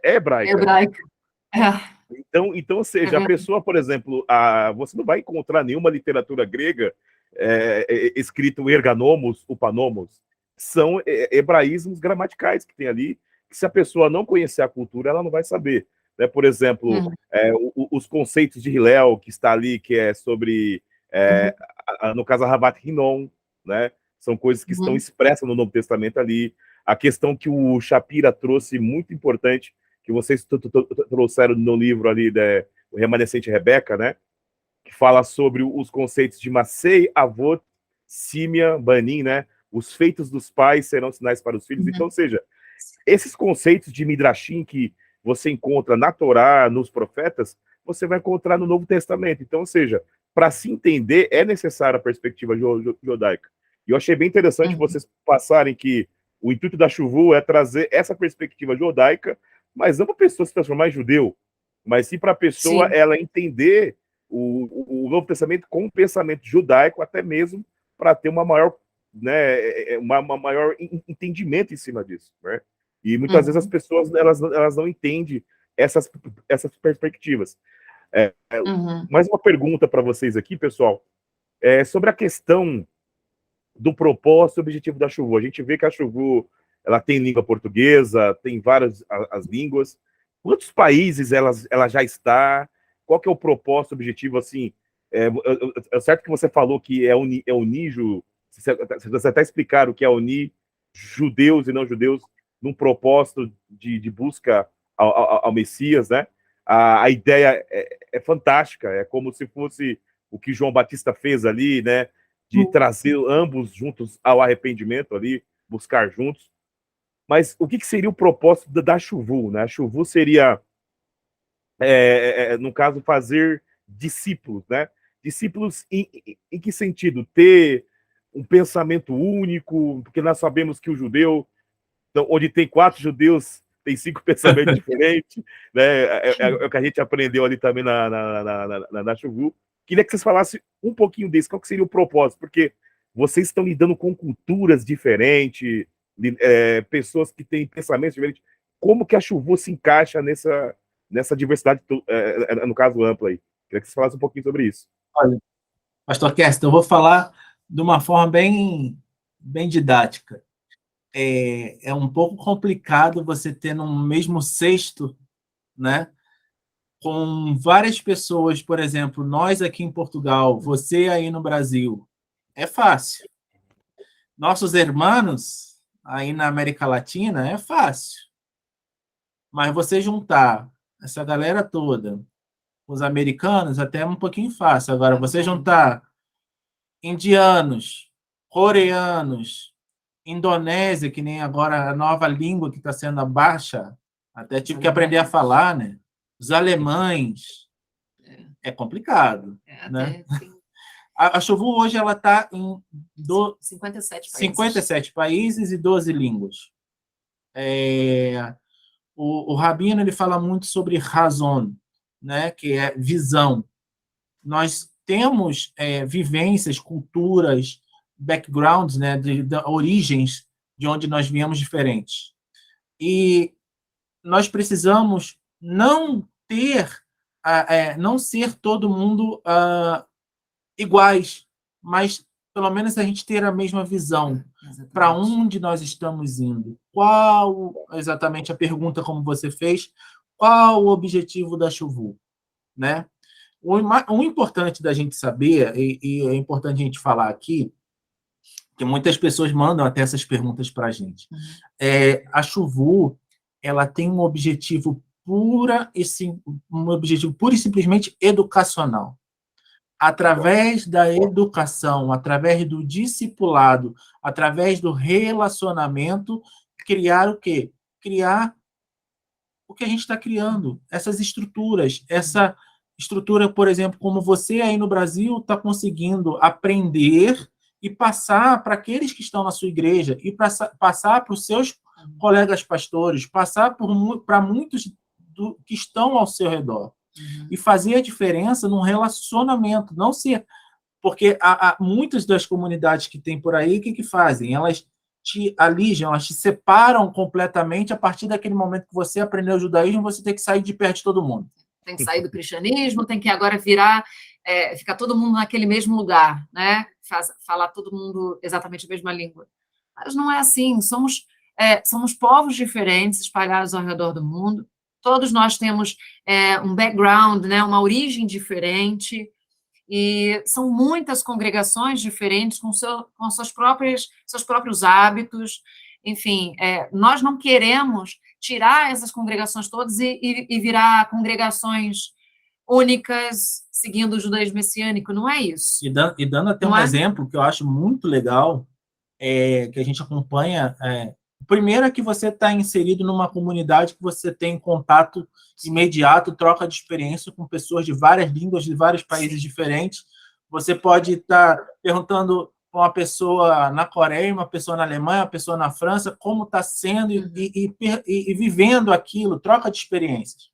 hebraica. Hebraica. Então, ou seja, a pessoa, por exemplo, você não vai encontrar nenhuma literatura grega escrito erganomos, upanomos. São hebraísmos gramaticais que tem ali, que se a pessoa não conhecer a cultura, ela não vai saber. Né? Por exemplo, os conceitos de Hillel, que está ali, que é sobre, no caso, a Rabat Rinon, né? São coisas que estão expressas no Novo Testamento ali. A questão que o Shapira trouxe, muito importante, que vocês trouxeram no livro ali, o Remanescente Rebeca, né? Que fala sobre os conceitos de Masei, Avot, Símia, Banim, né? Os feitos dos pais serão sinais para os filhos. Então, ou seja, esses conceitos de Midrashim que você encontra na Torá, nos profetas, você vai encontrar no Novo Testamento. Então, ou seja, para se entender, é necessária a perspectiva judaica. E eu achei bem interessante vocês passarem que o intuito da Chuvu é trazer essa perspectiva judaica, mas não para a pessoa se transformar em judeu, mas sim para a pessoa ela entender o Novo Testamento com um pensamento judaico, até mesmo para ter uma maior, né, uma maior entendimento em cima disso, né? E muitas vezes as pessoas elas não entendem essas perspectivas. Mais uma pergunta para vocês aqui, pessoal, sobre a questão do propósito e objetivo da Chuvu. A gente vê que a Chuvu ela tem língua portuguesa, tem várias as línguas. Quantos países ela já está? Qual que é o propósito, objetivo, assim? É certo que você falou que é unir, você até explicar o que é unir judeus e não judeus num propósito de busca ao Messias, né? A ideia é fantástica, é como se fosse o que João Batista fez ali, né? De trazer ambos juntos ao arrependimento ali, buscar juntos. Mas o que seria o propósito da Chuvu, né? A Chuvu seria, no caso, fazer discípulos, né? Discípulos em que sentido? Ter um pensamento único, porque nós sabemos que o judeu, onde tem 4 judeus, tem 5 pensamentos diferentes, né? É o que a gente aprendeu ali também na Chuvu. Queria que vocês falassem um pouquinho disso, qual que seria o propósito, porque vocês estão lidando com culturas diferentes, pessoas que têm pensamentos diferentes. Como que a Chuvu se encaixa nessa diversidade, no caso ampla aí? Queria que vocês falassem um pouquinho sobre isso. Olha, Pastor Kersten, eu vou falar de uma forma bem didática. É um pouco complicado você ter no mesmo cesto, né, com várias pessoas, por exemplo, nós aqui em Portugal, você aí no Brasil. É fácil. Nossos irmãos aí na América Latina é fácil. Mas você juntar essa galera toda, os americanos, até é um pouquinho fácil. Agora, você juntar indianos, coreanos, Indonésia, que nem agora a nova língua que está sendo baixa, até tive que aprender a falar, né? Os alemães. É complicado, né? A Chuvu hoje ela está em 57 países e 12 línguas. O Rabino ele fala muito sobre razão, né? Que é visão. Nós temos vivências, culturas, backgrounds, né? De origens de onde nós viemos diferentes. E nós precisamos não ser todo mundo iguais, mas pelo menos a gente ter a mesma visão para onde nós estamos indo. Qual exatamente a pergunta como você fez? Qual o objetivo da Chuvu, né? O importante da gente saber, e é importante a gente falar aqui, que muitas pessoas mandam até essas perguntas para a gente. A Chuvu, ela tem um objetivo pura e simplesmente educacional. Através da educação, através do discipulado, através do relacionamento, criar o quê? Criar o que a gente está criando, essas estruturas, essa estrutura, por exemplo, como você aí no Brasil está conseguindo aprender e passar para aqueles que estão na sua igreja, e passar para os seus colegas pastores, passar para muitos que estão ao seu redor. E fazer a diferença num relacionamento, não ser... Porque muitas das comunidades que tem por aí, o que fazem? Elas te alijam, elas te separam completamente. A partir daquele momento que você aprendeu o judaísmo, você tem que sair de perto de todo mundo. Tem que sair do cristianismo, tem que agora ficar todo mundo naquele mesmo lugar, né? Falar todo mundo exatamente a mesma língua. Mas não é assim, somos povos diferentes espalhados ao redor do mundo. Todos nós temos um background, né, uma origem diferente, e são muitas congregações diferentes com seus próprios hábitos. Enfim, nós não queremos tirar essas congregações todas e virar congregações únicas, seguindo o judaísmo messiânico, não é isso. E dando até um exemplo que eu acho muito legal, que a gente acompanha, o primeiro é que você está inserido numa comunidade que você tem contato imediato, troca de experiência com pessoas de várias línguas, de vários países diferentes. Você pode estar perguntando para uma pessoa na Coreia, uma pessoa na Alemanha, uma pessoa na França, como está sendo e vivendo aquilo, troca de experiências.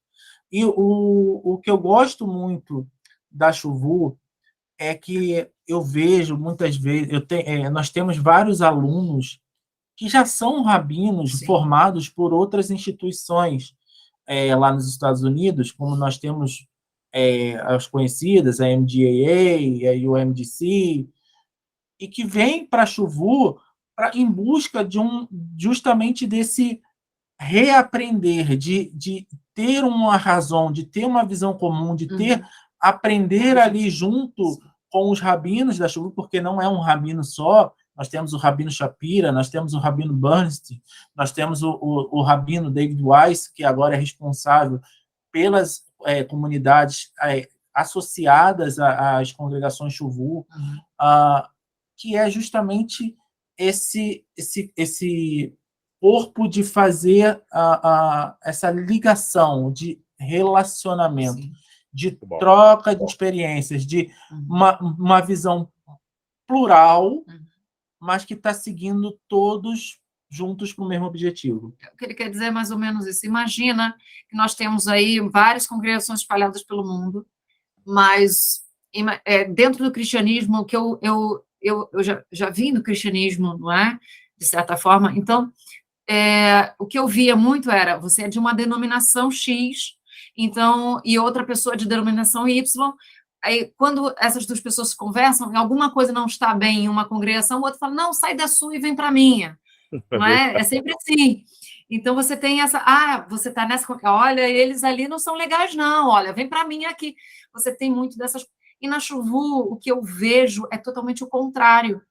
E o que eu gosto muito da Chuvu é que eu vejo muitas vezes, nós temos vários alunos que já são rabinos formados por outras instituições lá nos Estados Unidos, como nós temos as conhecidas, a MDAA, a UMDC, e que vêm para a Chuvu em busca de justamente desse reaprender, de ter uma razão, de ter uma visão comum, de aprender ali junto com os rabinos da Chuvu, porque não é um rabino só. Nós temos o Rabino Shapira, nós temos o Rabino Bernstein, nós temos o Rabino David Weiss, que agora é responsável pelas comunidades associadas às congregações Chuvu, que é justamente esse corpo de fazer essa ligação de relacionamento, de troca de experiências, de uma visão plural, mas que está seguindo todos juntos para o mesmo objetivo. O que ele quer dizer é mais ou menos isso. Imagina que nós temos aí várias congregações espalhadas pelo mundo, mas dentro do cristianismo, que eu já vi no cristianismo, não é? De certa forma. Então, o que eu via muito era, você é de uma denominação X, então, e outra pessoa de denominação Y. Aí, quando essas duas pessoas se conversam, alguma coisa não está bem em uma congregação, o outro fala, não, sai da sua e vem para a minha. Não é? É sempre assim. Então, você tem você está nessa... Olha, eles ali não são legais, não. Olha, vem para mim aqui. Você tem muito dessas... E na Chuvu, o que eu vejo é totalmente o contrário.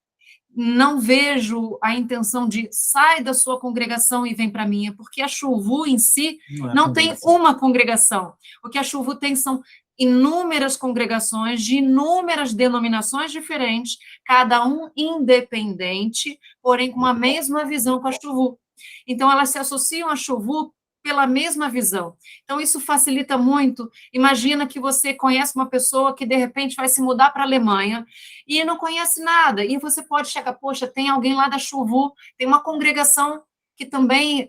Não vejo a intenção de sai da sua congregação e vem para a minha, porque a Chuvu em si não tem uma congregação. O que a Chuvu tem são inúmeras congregações de inúmeras denominações diferentes, cada um independente, porém com uma mesma visão com a Chuvu. Então, elas se associam à Chuvu pela mesma visão. Então, isso facilita muito. Imagina que você conhece uma pessoa que, de repente, vai se mudar para a Alemanha e não conhece nada, e você pode chegar, poxa, tem alguém lá da Chuvu, tem uma congregação que também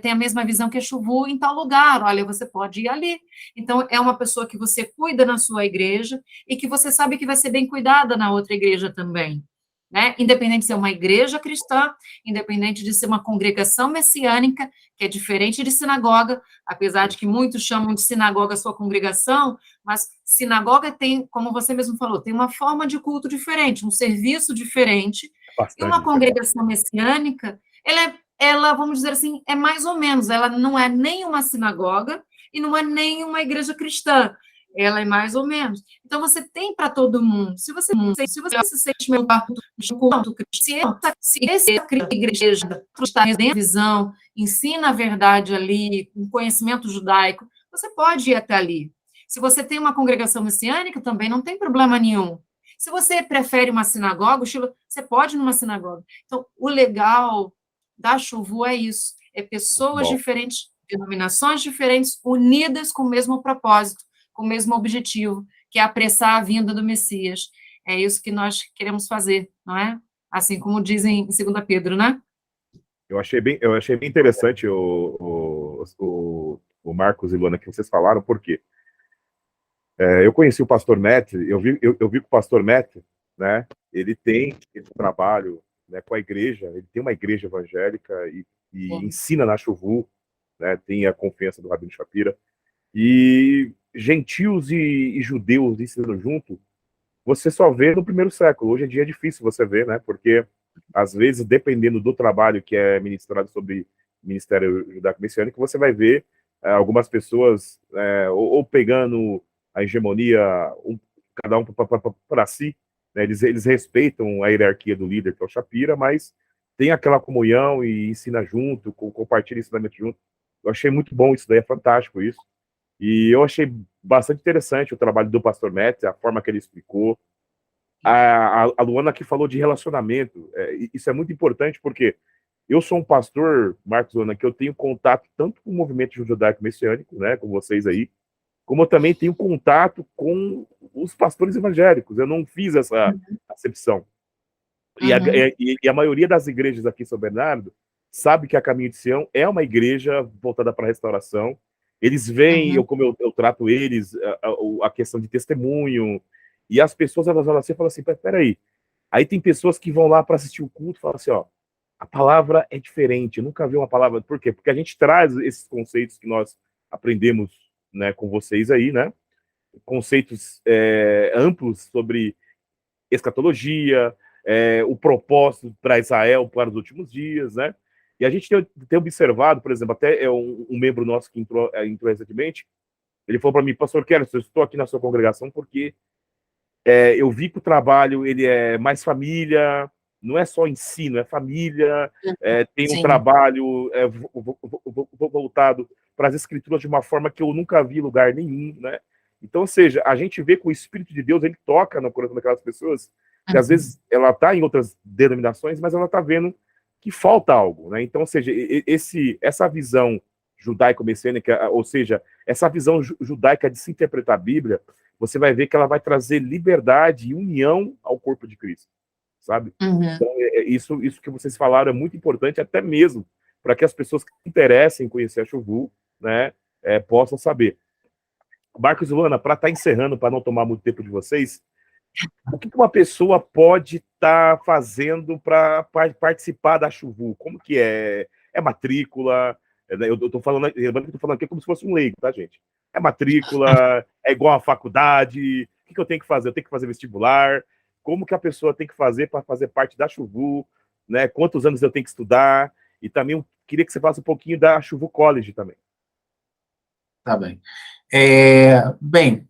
tem a mesma visão que a Chuvu em tal lugar, olha, você pode ir ali. Então, é uma pessoa que você cuida na sua igreja e que você sabe que vai ser bem cuidada na outra igreja também, né? Independente de ser uma igreja cristã, independente de ser uma congregação messiânica, que é diferente de sinagoga, apesar de que muitos chamam de sinagoga a sua congregação, mas sinagoga tem, como você mesmo falou, tem uma forma de culto diferente, um serviço diferente, e uma congregação messiânica, ela, vamos dizer assim, é mais ou menos, ela não é nem uma sinagoga e não é nem uma igreja cristã, ela é mais ou menos. Então, você tem para todo mundo. Se você se sente meu quarto de culto cristão, se essa igreja está em visão, ensina a verdade ali, com conhecimento judaico, você pode ir até ali. Se você tem uma congregação messiânica, também não tem problema nenhum. Se você prefere uma sinagoga, você pode ir numa sinagoga. Então, o legal da Chuvu é isso, é pessoas diferentes, denominações diferentes, unidas com o mesmo propósito, com o mesmo objetivo, que é apressar a vinda do Messias. É isso que nós queremos fazer, não é? Assim como dizem em 2 Pedro, né? Eu achei bem interessante o Marcos e Luana que vocês falaram, porque eu conheci o pastor Matt, eu vi que o pastor Matt, né, ele tem esse trabalho, né, com a igreja, ele tem uma igreja evangélica e ensina na Chuvu, né, tem a confiança do Rabino Shapira, e gentios e judeus ensinando junto, você só vê no primeiro século. Hoje em dia é difícil você ver, né, porque às vezes, dependendo do trabalho que é ministrado sobre Ministério Judaico-Messiânico, você vai ver algumas pessoas ou pegando a hegemonia, cada um para si, né? Eles respeitam a hierarquia do líder, que é o Shapira, mas tem aquela comunhão e ensina junto, compartilha ensinamento junto. Eu achei muito bom isso daí, é fantástico isso. E eu achei bastante interessante o trabalho do pastor Metz, a forma que ele explicou. A Luana aqui falou de relacionamento. Isso é muito importante porque eu sou um pastor, Marcos Luana, que eu tenho contato tanto com o movimento judaico-messiânico, né, com vocês aí, como eu também tenho contato com os pastores evangélicos. Eu não fiz essa acepção. E a maioria das igrejas aqui em São Bernardo sabe que a Caminho de Sião é uma igreja voltada para a restauração. Eles veem, como eu trato eles, a questão de testemunho, e as pessoas elas olham assim e falam assim, peraí. Aí tem pessoas que vão lá para assistir o culto e falam assim, ó, a palavra é diferente, eu nunca vi uma palavra. Por quê? Porque a gente traz esses conceitos que nós aprendemos, né, com vocês aí, né? Conceitos amplos sobre escatologia, o propósito para Israel para os últimos dias, né? E a gente tem observado, por exemplo, até um membro nosso que entrou recentemente, ele falou para mim, pastor Keller, eu estou aqui na sua congregação porque eu vi que o trabalho ele é mais família, não é só ensino, é família, tem um trabalho voltado para as escrituras de uma forma que eu nunca vi em lugar nenhum, né? Então, ou seja, a gente vê que o Espírito de Deus, ele toca no coração daquelas pessoas, que às vezes ela está em outras denominações, mas ela está vendo que falta algo, né? Então, ou seja, essa visão judaico-messiânica, ou seja, essa visão judaica de se interpretar a Bíblia, você vai ver que ela vai trazer liberdade e união ao corpo de Cristo, sabe? Então, isso que vocês falaram é muito importante, até mesmo para que as pessoas que se interessem em conhecer a Chuvu, né, possam saber. Marcos e Luana, para estar encerrando, para não tomar muito tempo de vocês, o que uma pessoa pode estar fazendo para participar da Chuvu? Como que é? É matrícula? Eu estou falando aqui como se fosse um leigo, tá, gente? É matrícula? É igual a faculdade? O que eu tenho que fazer? Eu tenho que fazer vestibular? Como que a pessoa tem que fazer para fazer parte da Chuvu? Né? Quantos anos eu tenho que estudar? E também eu queria que você falasse um pouquinho da Chuvu College também. Tá bem. Bem,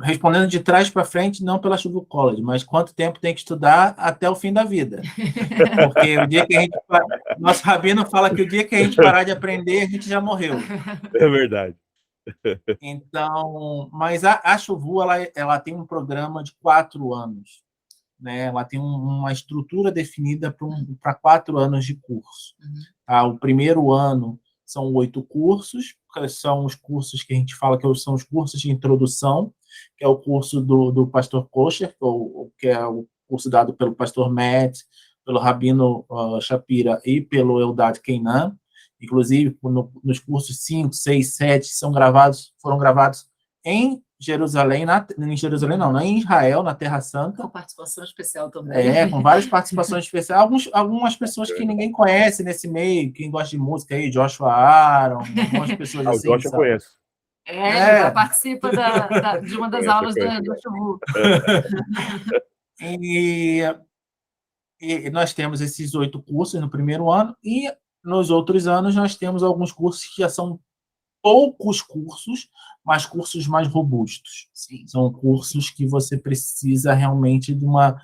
respondendo de trás para frente, não pela Chuvu College, mas quanto tempo tem que estudar até o fim da vida. Porque o dia que a gente... Nosso rabino fala que o dia que a gente parar de aprender, a gente já morreu. É verdade. Então, mas a Chuvu, ela tem um programa de 4 anos. Né? Ela tem uma estrutura definida para 4 anos de curso. Tá? O primeiro ano são 8 cursos, que são os cursos que a gente fala que são os cursos de introdução, que é o curso do pastor Kosher, que é o curso dado pelo pastor Metz, pelo Rabino Shapira e pelo Eldad Keinan. Inclusive, nos cursos 5, 6, 7 foram gravados em Jerusalém, em Israel, na Terra Santa. Com participação especial também. Com várias participações especiais. Algumas pessoas que ninguém conhece nesse meio, quem gosta de música aí, Joshua Aaron, algumas pessoas assim. O Joshua eu conheço. Ele participa de uma das aulas do Chuvu. E nós temos esses 8 cursos no primeiro ano, e nos outros anos nós temos alguns cursos que já são poucos cursos, mas cursos mais robustos. Sim. São cursos que você precisa realmente de uma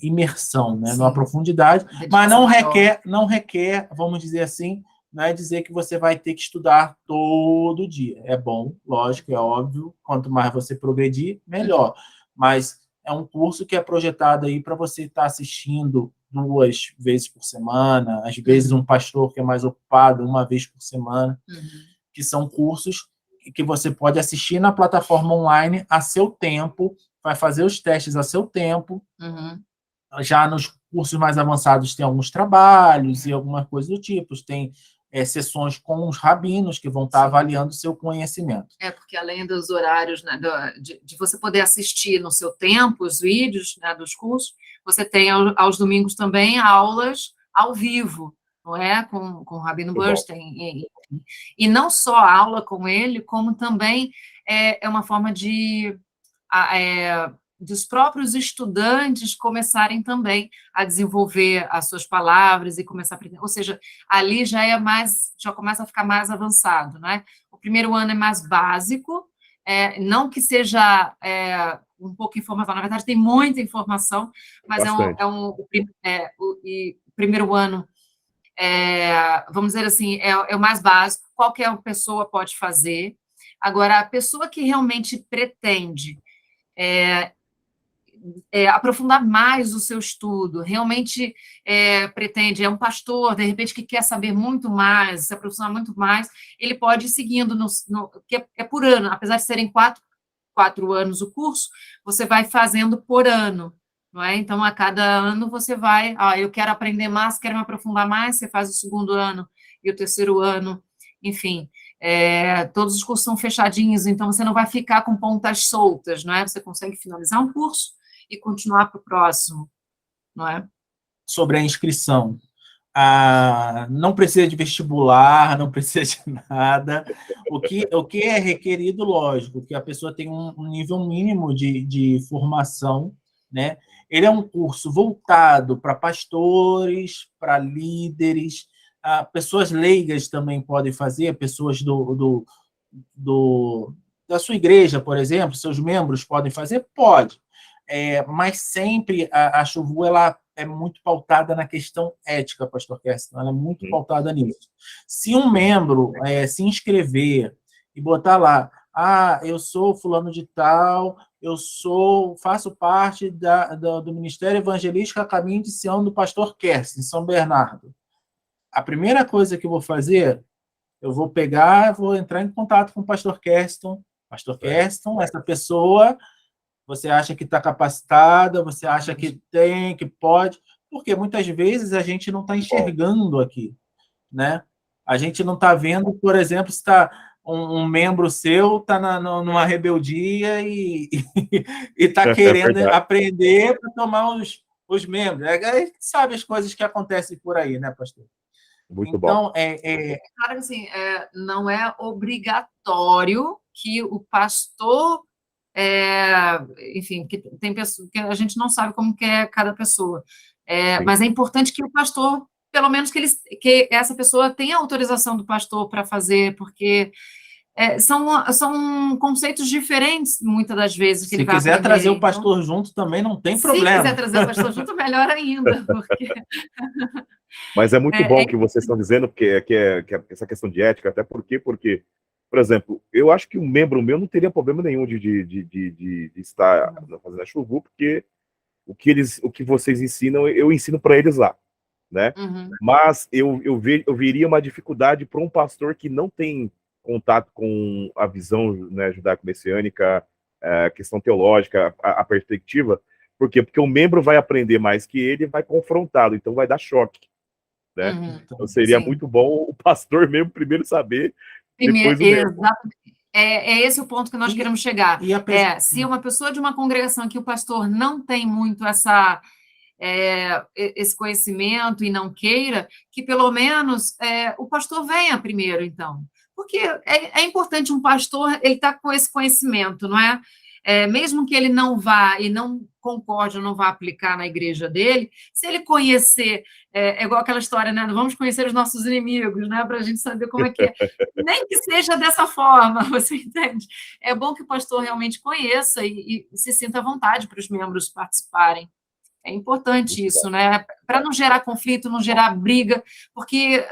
imersão, né, numa profundidade, mas não requer, vamos dizer assim, não é dizer que você vai ter que estudar todo dia. É bom, lógico, é óbvio, quanto mais você progredir, melhor. Mas é um curso que é projetado aí para você estar assistindo 2 vezes por semana, às vezes um pastor que é mais ocupado, 1 vez por semana, que são cursos que você pode assistir na plataforma online a seu tempo, vai fazer os testes a seu tempo. Já nos cursos mais avançados tem alguns trabalhos e algumas coisas do tipo, tem sessões com os rabinos que vão estar avaliando o seu conhecimento. Porque além dos horários, né, de você poder assistir no seu tempo os vídeos, né, dos cursos, você tem aos domingos também aulas ao vivo, não é? Com o Rabino Bernstein. E não só a aula com ele, como também é uma forma dos próprios estudantes começarem também a desenvolver as suas palavras e começar a aprender. Ou seja, ali já começa a ficar mais avançado, né? O primeiro ano é mais básico, não que seja um pouco de informação, na verdade tem muita informação, mas o primeiro ano vamos dizer assim, é o mais básico, qualquer pessoa pode fazer. Agora, a pessoa que realmente pretende aprofundar mais o seu estudo, realmente pretende, é um pastor, de repente, que quer saber muito mais, se aprofundar muito mais, ele pode ir seguindo, que é por ano, apesar de serem quatro anos o curso, você vai fazendo por ano, não é? Então, a cada ano você vai, eu quero aprender mais, quero me aprofundar mais, você faz o segundo ano e o terceiro ano, enfim, todos os cursos são fechadinhos, então você não vai ficar com pontas soltas, não é? Você consegue finalizar um curso e continuar para o próximo, não é? Sobre a inscrição. Não precisa de vestibular, não precisa de nada. O que é requerido, lógico, que a pessoa tem um nível mínimo de formação, né? Ele é um curso voltado para pastores, para líderes, pessoas leigas também podem fazer, pessoas da sua igreja, por exemplo, seus membros podem fazer? Pode. Mas sempre a Chuvu, ela é muito pautada na questão ética, pastor Kerstin, ela é muito pautada nisso. Se um membro se inscrever e botar lá, eu sou fulano de tal, faço parte do Ministério Evangelístico a Caminho de Sião do pastor Kerstin, em São Bernardo. A primeira coisa que eu vou fazer, eu vou pegar, vou entrar em contato com o pastor Kerstin. Pastor Kerstin, essa pessoa, você acha que está capacitada, você acha que tem, que pode, porque muitas vezes a gente não está enxergando aqui, né? A gente não está vendo, por exemplo, se está um membro seu está numa rebeldia e está querendo aprender para tomar os membros. A gente sabe as coisas que acontecem por aí, né, pastor? Muito então, bom. Claro que assim, não é obrigatório que o pastor, enfim, que tem pessoas que a gente não sabe como que é cada pessoa, mas é importante que o pastor, pelo menos que essa pessoa tenha autorização do pastor para fazer, porque são conceitos diferentes, muitas das vezes, que ele vai aprender. Se quiser trazer o pastor junto também, não tem problema. Se quiser trazer o pastor junto, melhor ainda, porque... Mas é muito bom o que vocês estão dizendo, porque essa questão de ética, até porque, por exemplo, eu acho que um membro meu não teria problema nenhum de estar fazendo a Chuvu, porque o que vocês ensinam, eu ensino para eles lá, né? Mas eu veria uma dificuldade para um pastor que não tem contato com a visão, né, judaico-messiânica, a questão teológica, a perspectiva. Por quê? Porque o membro vai aprender mais que ele, vai confrontá-lo, então vai dar choque. Né? Então seria muito bom o pastor mesmo primeiro saber, depois o membro. Exatamente. É esse o ponto que nós queremos chegar. Se uma pessoa de uma congregação que o pastor não tem muito esse conhecimento e não queira, que pelo menos o pastor venha primeiro, então. Porque é importante um pastor, ele estar com esse conhecimento, não é? Mesmo que ele não vá e não concorde ou não vá aplicar na igreja dele, se ele conhecer, é igual aquela história, né? Vamos conhecer os nossos inimigos, né? Para a gente saber como é que é. Nem que seja dessa forma, você entende? É bom que o pastor realmente conheça e se sinta à vontade para os membros participarem. É importante isso, né? Para não gerar conflito, não gerar briga, porque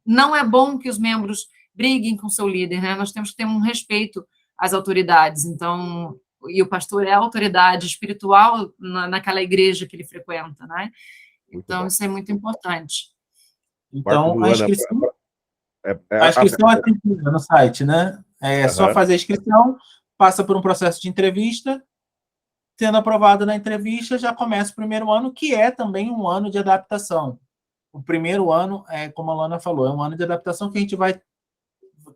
não é bom que os membros briguem com o seu líder, né? Nós temos que ter um respeito às autoridades, então, e o pastor é a autoridade espiritual naquela igreja que ele frequenta, né? Então, isso é muito importante. Então, a inscrição é tranquila no site, né? Só fazer a inscrição, passa por um processo de entrevista, sendo aprovado na entrevista, já começa o primeiro ano, que é também um ano de adaptação. O primeiro ano, como a Lana falou, é um ano de adaptação que a gente vai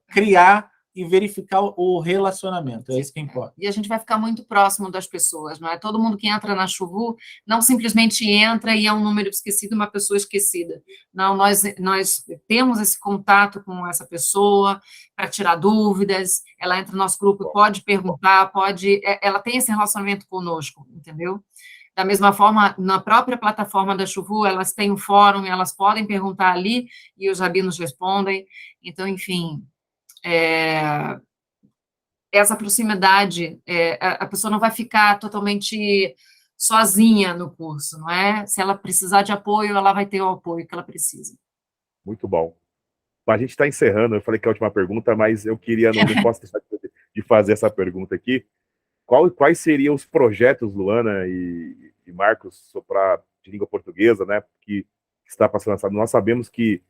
criar e verificar o relacionamento, é isso que importa. E a gente vai ficar muito próximo das pessoas, não é? Todo mundo que entra na Chuvu não simplesmente entra e é um número esquecido, uma pessoa esquecida. Não, nós temos esse contato com essa pessoa para tirar dúvidas, ela entra no nosso grupo e pode perguntar, ela tem esse relacionamento conosco, entendeu? Da mesma forma, na própria plataforma da Chuvu, elas têm um fórum, elas podem perguntar ali e os rabinos respondem. Então, enfim, essa proximidade, a pessoa não vai ficar totalmente sozinha no curso, não é? Se ela precisar de apoio, ela vai ter o apoio que ela precisa. Muito bom. A gente está encerrando, eu falei que é a última pergunta, mas eu queria, não posso deixar de fazer essa pergunta aqui. Quais seriam os projetos, Luana e Marcos, de língua portuguesa, né, que está passando essa... Nós sabemos que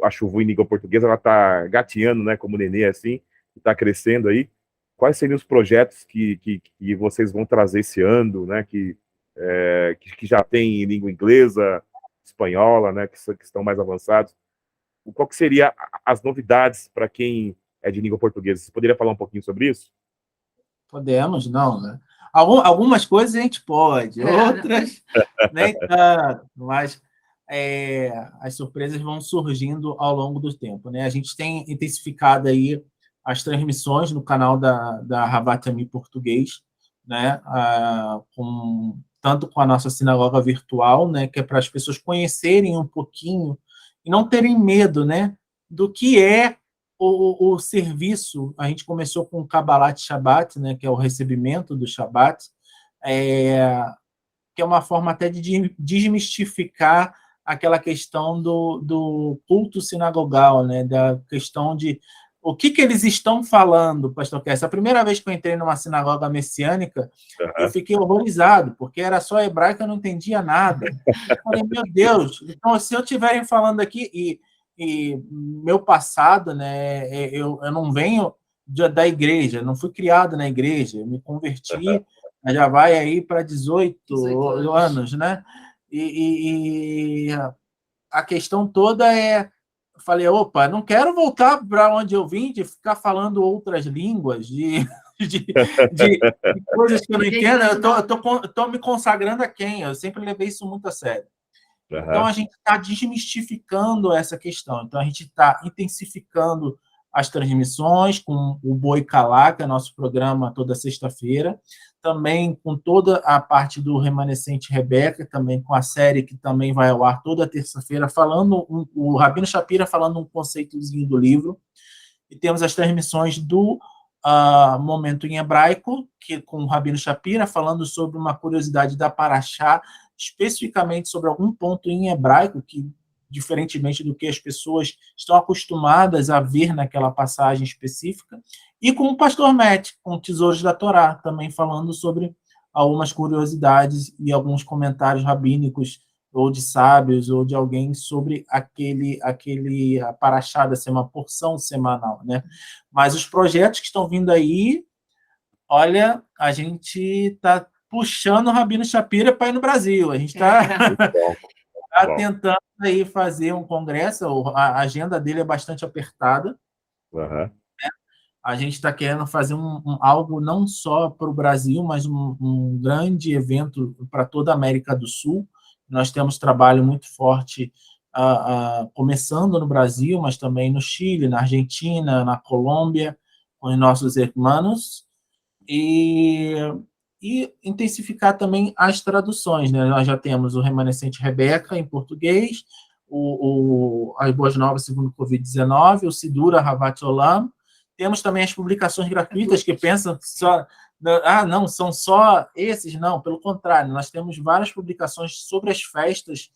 a Chuvu em língua portuguesa, ela está gateando, né, como nenê, assim, está crescendo aí. Quais seriam os projetos que vocês vão trazer esse ano, né, que já tem em língua inglesa, espanhola, né, que estão mais avançados? Qual que seria as novidades para quem é de língua portuguesa? Você poderia falar um pouquinho sobre isso? Podemos, não, né? Algumas coisas a gente pode, outras nem tanto, mas as surpresas vão surgindo ao longo do tempo, né? A gente tem intensificado aí as transmissões no canal da Ravatami Português, né? Tanto com a nossa sinagoga virtual, né? Que é para as pessoas conhecerem um pouquinho e não terem medo, né? Do que é o serviço. A gente começou com o Kabbalat Shabbat, né, que é o recebimento do Shabbat, que é uma forma até de desmistificar aquela questão do culto sinagogal, né, da questão de o que eles estão falando, pastor Kess. A primeira vez que eu entrei numa sinagoga messiânica, eu fiquei horrorizado, porque era só hebraico, eu não entendia nada. Eu falei, meu Deus, então se eu estiverem falando aqui... E meu passado, né, eu não venho da igreja, não fui criado na igreja, eu me converti, já vai aí para 18 anos, né? E a questão toda eu falei, opa, não quero voltar para onde eu vim, de ficar falando outras línguas, de coisas que eu não entendo, eu tô me consagrando a quem? Eu sempre levei isso muito a sério. Então, a gente está desmistificando essa questão. Então, a gente está intensificando as transmissões com o Boi Calá, que é nosso programa toda sexta-feira, também com toda a parte do Remanescente Rebeca, também com a série que também vai ao ar toda terça-feira, falando o Rabino Shapira falando um conceitozinho do livro, e temos as transmissões do Momento em Hebraico, que com o Rabino Shapira falando sobre uma curiosidade da Paraxá, especificamente sobre algum ponto em hebraico, que, diferentemente do que as pessoas estão acostumadas a ver naquela passagem específica, e com o pastor Matt, com Tesouros da Torá, também falando sobre algumas curiosidades e alguns comentários rabínicos, ou de sábios, ou de alguém sobre a paraxá da semana, uma porção semanal, né? Mas os projetos que estão vindo aí, olha, a gente está puxando o Rabino Shapira para ir no Brasil. A gente está tentando aí fazer um congresso, a agenda dele é bastante apertada. Né? A gente está querendo fazer algo não só para o Brasil, mas um grande evento para toda a América do Sul. Nós temos trabalho muito forte começando no Brasil, mas também no Chile, na Argentina, na Colômbia, com os nossos irmãos. E intensificar também as traduções, né? Nós já temos o Remanescente Rebeca em português, as Boas Novas segundo o Covid-19, o Sidura Havat Olam. Temos também as publicações gratuitas que pensam só... não, são só esses? Não, pelo contrário, nós temos várias publicações sobre as festas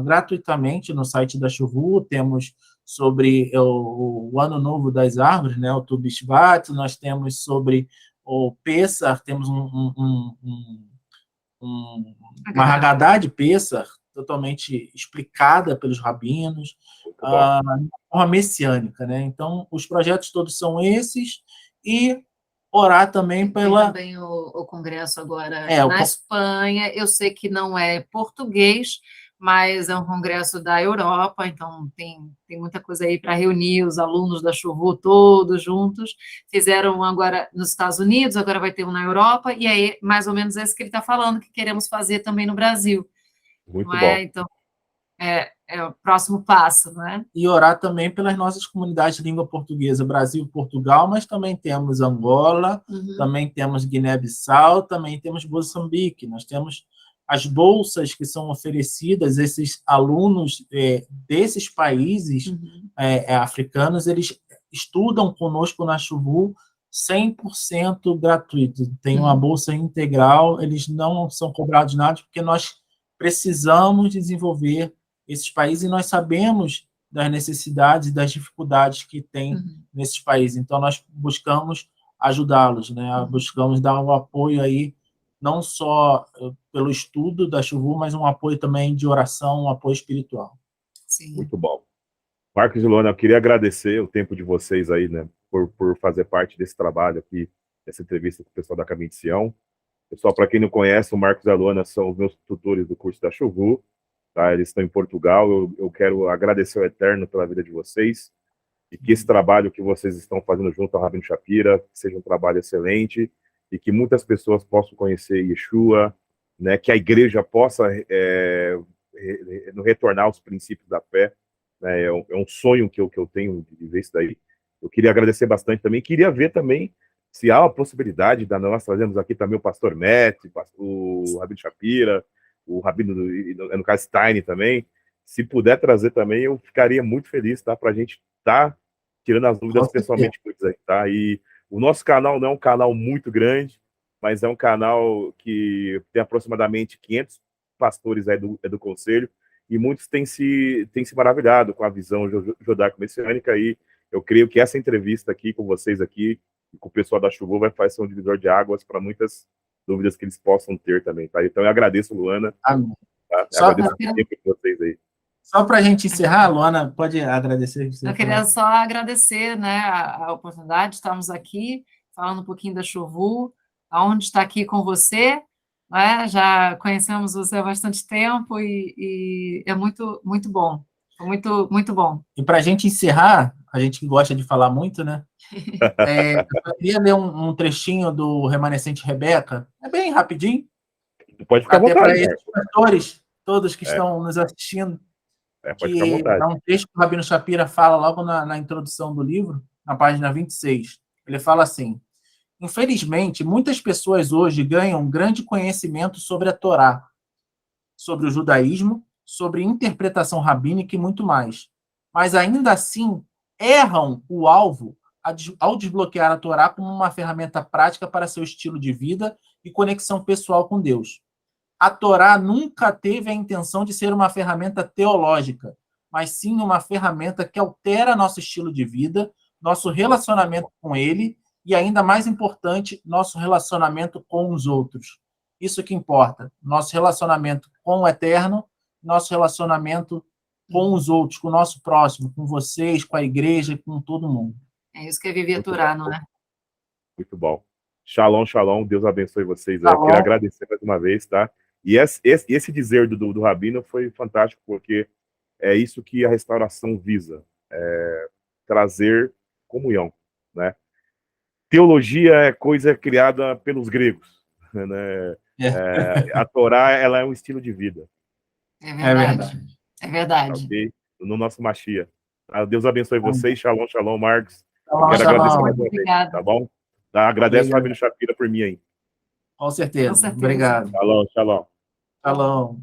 gratuitamente no site da Chuvu, temos sobre o Ano Novo das Árvores, né, o Tu Bishvat, nós temos sobre o Pessah, temos uma Haggadah de Pessah totalmente explicada pelos rabinos, de forma messiânica, né? Então, os projetos todos são esses, e orar também pela... Tem também o congresso agora na Espanha, eu sei que não é português, mas é um congresso da Europa, então tem muita coisa aí para reunir os alunos da Chuvu todos juntos. Fizeram agora nos Estados Unidos, agora vai ter um na Europa, e aí mais ou menos é isso que ele está falando, que queremos fazer também no Brasil. Muito bom. Então, é o próximo passo, né? E orar também pelas nossas comunidades de língua portuguesa, Brasil e Portugal, mas também temos Angola, também temos Guiné-Bissau, também temos Moçambique, nós temos as bolsas que são oferecidas, esses alunos desses países africanos, eles estudam conosco na Chuvu 100% gratuito. Tem uma bolsa integral, eles não são cobrados nada, porque nós precisamos desenvolver esses países e nós sabemos das necessidades e das dificuldades que tem nesses países. Então, nós buscamos ajudá-los, né? Buscamos dar um apoio aí, não só pelo estudo da Chuvu, mas um apoio também de oração, um apoio espiritual. Sim. Muito bom. Marcos e Luana, eu queria agradecer o tempo de vocês aí, né, por fazer parte desse trabalho aqui, dessa entrevista com o pessoal da Caminho de Sião. Pessoal, para quem não conhece, o Marcos e a Luana são os meus tutores do curso da Chuvu, tá? Eles estão em Portugal. Eu quero agradecer ao Eterno pela vida de vocês e que esse trabalho que vocês estão fazendo junto ao Rabino Shapira seja um trabalho excelente e que muitas pessoas possam conhecer Yeshua, né, que a igreja possa retornar aos princípios da fé, né, é um sonho que eu tenho de ver isso daí. Eu queria agradecer bastante também, queria ver também se há a possibilidade de nós trazermos aqui também o pastor Matt, o Rabino Shapira, o Rabino, no caso, Stein também. Se puder trazer também, eu ficaria muito feliz, tá? Para a gente estar tirando as dúvidas pessoalmente com eles aí, tá? E o nosso canal não é um canal muito grande, mas é um canal que tem aproximadamente 500 pastores aí do conselho, e muitos têm se maravilhado com a visão judaico-messiânica, e eu creio que essa entrevista aqui com vocês aqui, com o pessoal da Chuvu, vai fazer um divisor de águas para muitas dúvidas que eles possam ter também, tá? Então eu agradeço, Luana. Amém. Tá? Agradeço o tempo de vocês aí. Só para a gente encerrar, Luana, pode agradecer. Eu queria só agradecer, né, a oportunidade de estarmos aqui, falando um pouquinho da Chuvu, aonde está aqui com você, né? Já conhecemos você há bastante tempo e é muito, muito bom. Muito, muito bom. E para a gente encerrar, a gente gosta de falar muito, né? Eu queria ler um trechinho do Remanescente Rebeca, é bem rapidinho. Pode ficar à vontade. Para esses pastores, todos que estão nos assistindo, pode ficar à vontade. É um texto que o Rabino Shapira fala logo na introdução do livro, na página 26. Ele fala assim: infelizmente, muitas pessoas hoje ganham um grande conhecimento sobre a Torá, sobre o judaísmo, sobre interpretação rabínica e muito mais. Mas ainda assim, erram o alvo ao desbloquear a Torá como uma ferramenta prática para seu estilo de vida e conexão pessoal com Deus. A Torá nunca teve a intenção de ser uma ferramenta teológica, mas sim uma ferramenta que altera nosso estilo de vida, nosso relacionamento com Ele e, ainda mais importante, nosso relacionamento com os outros. Isso que importa, nosso relacionamento com o Eterno, nosso relacionamento com os outros, com o nosso próximo, com vocês, com a igreja, com todo mundo. É isso que é viver a Torá, não é? Muito bom. Shalom, shalom. Deus abençoe vocês. Eu queria agradecer mais uma vez, tá? E esse dizer do Rabino foi fantástico, porque é isso que a restauração visa, trazer comunhão, né? Teologia é coisa criada pelos gregos, né? A Torá, ela é um estilo de vida. É verdade. É verdade. Okay? No nosso Mashiach. Deus abençoe vocês. Shalom, shalom, Marcos. Shalom, quero agradecer mais uma Obrigada. vez, tá bom? Agradece o Rabino Shapira por mim aí. Com certeza. Com certeza. Obrigado. Shalom, shalom. Shalom.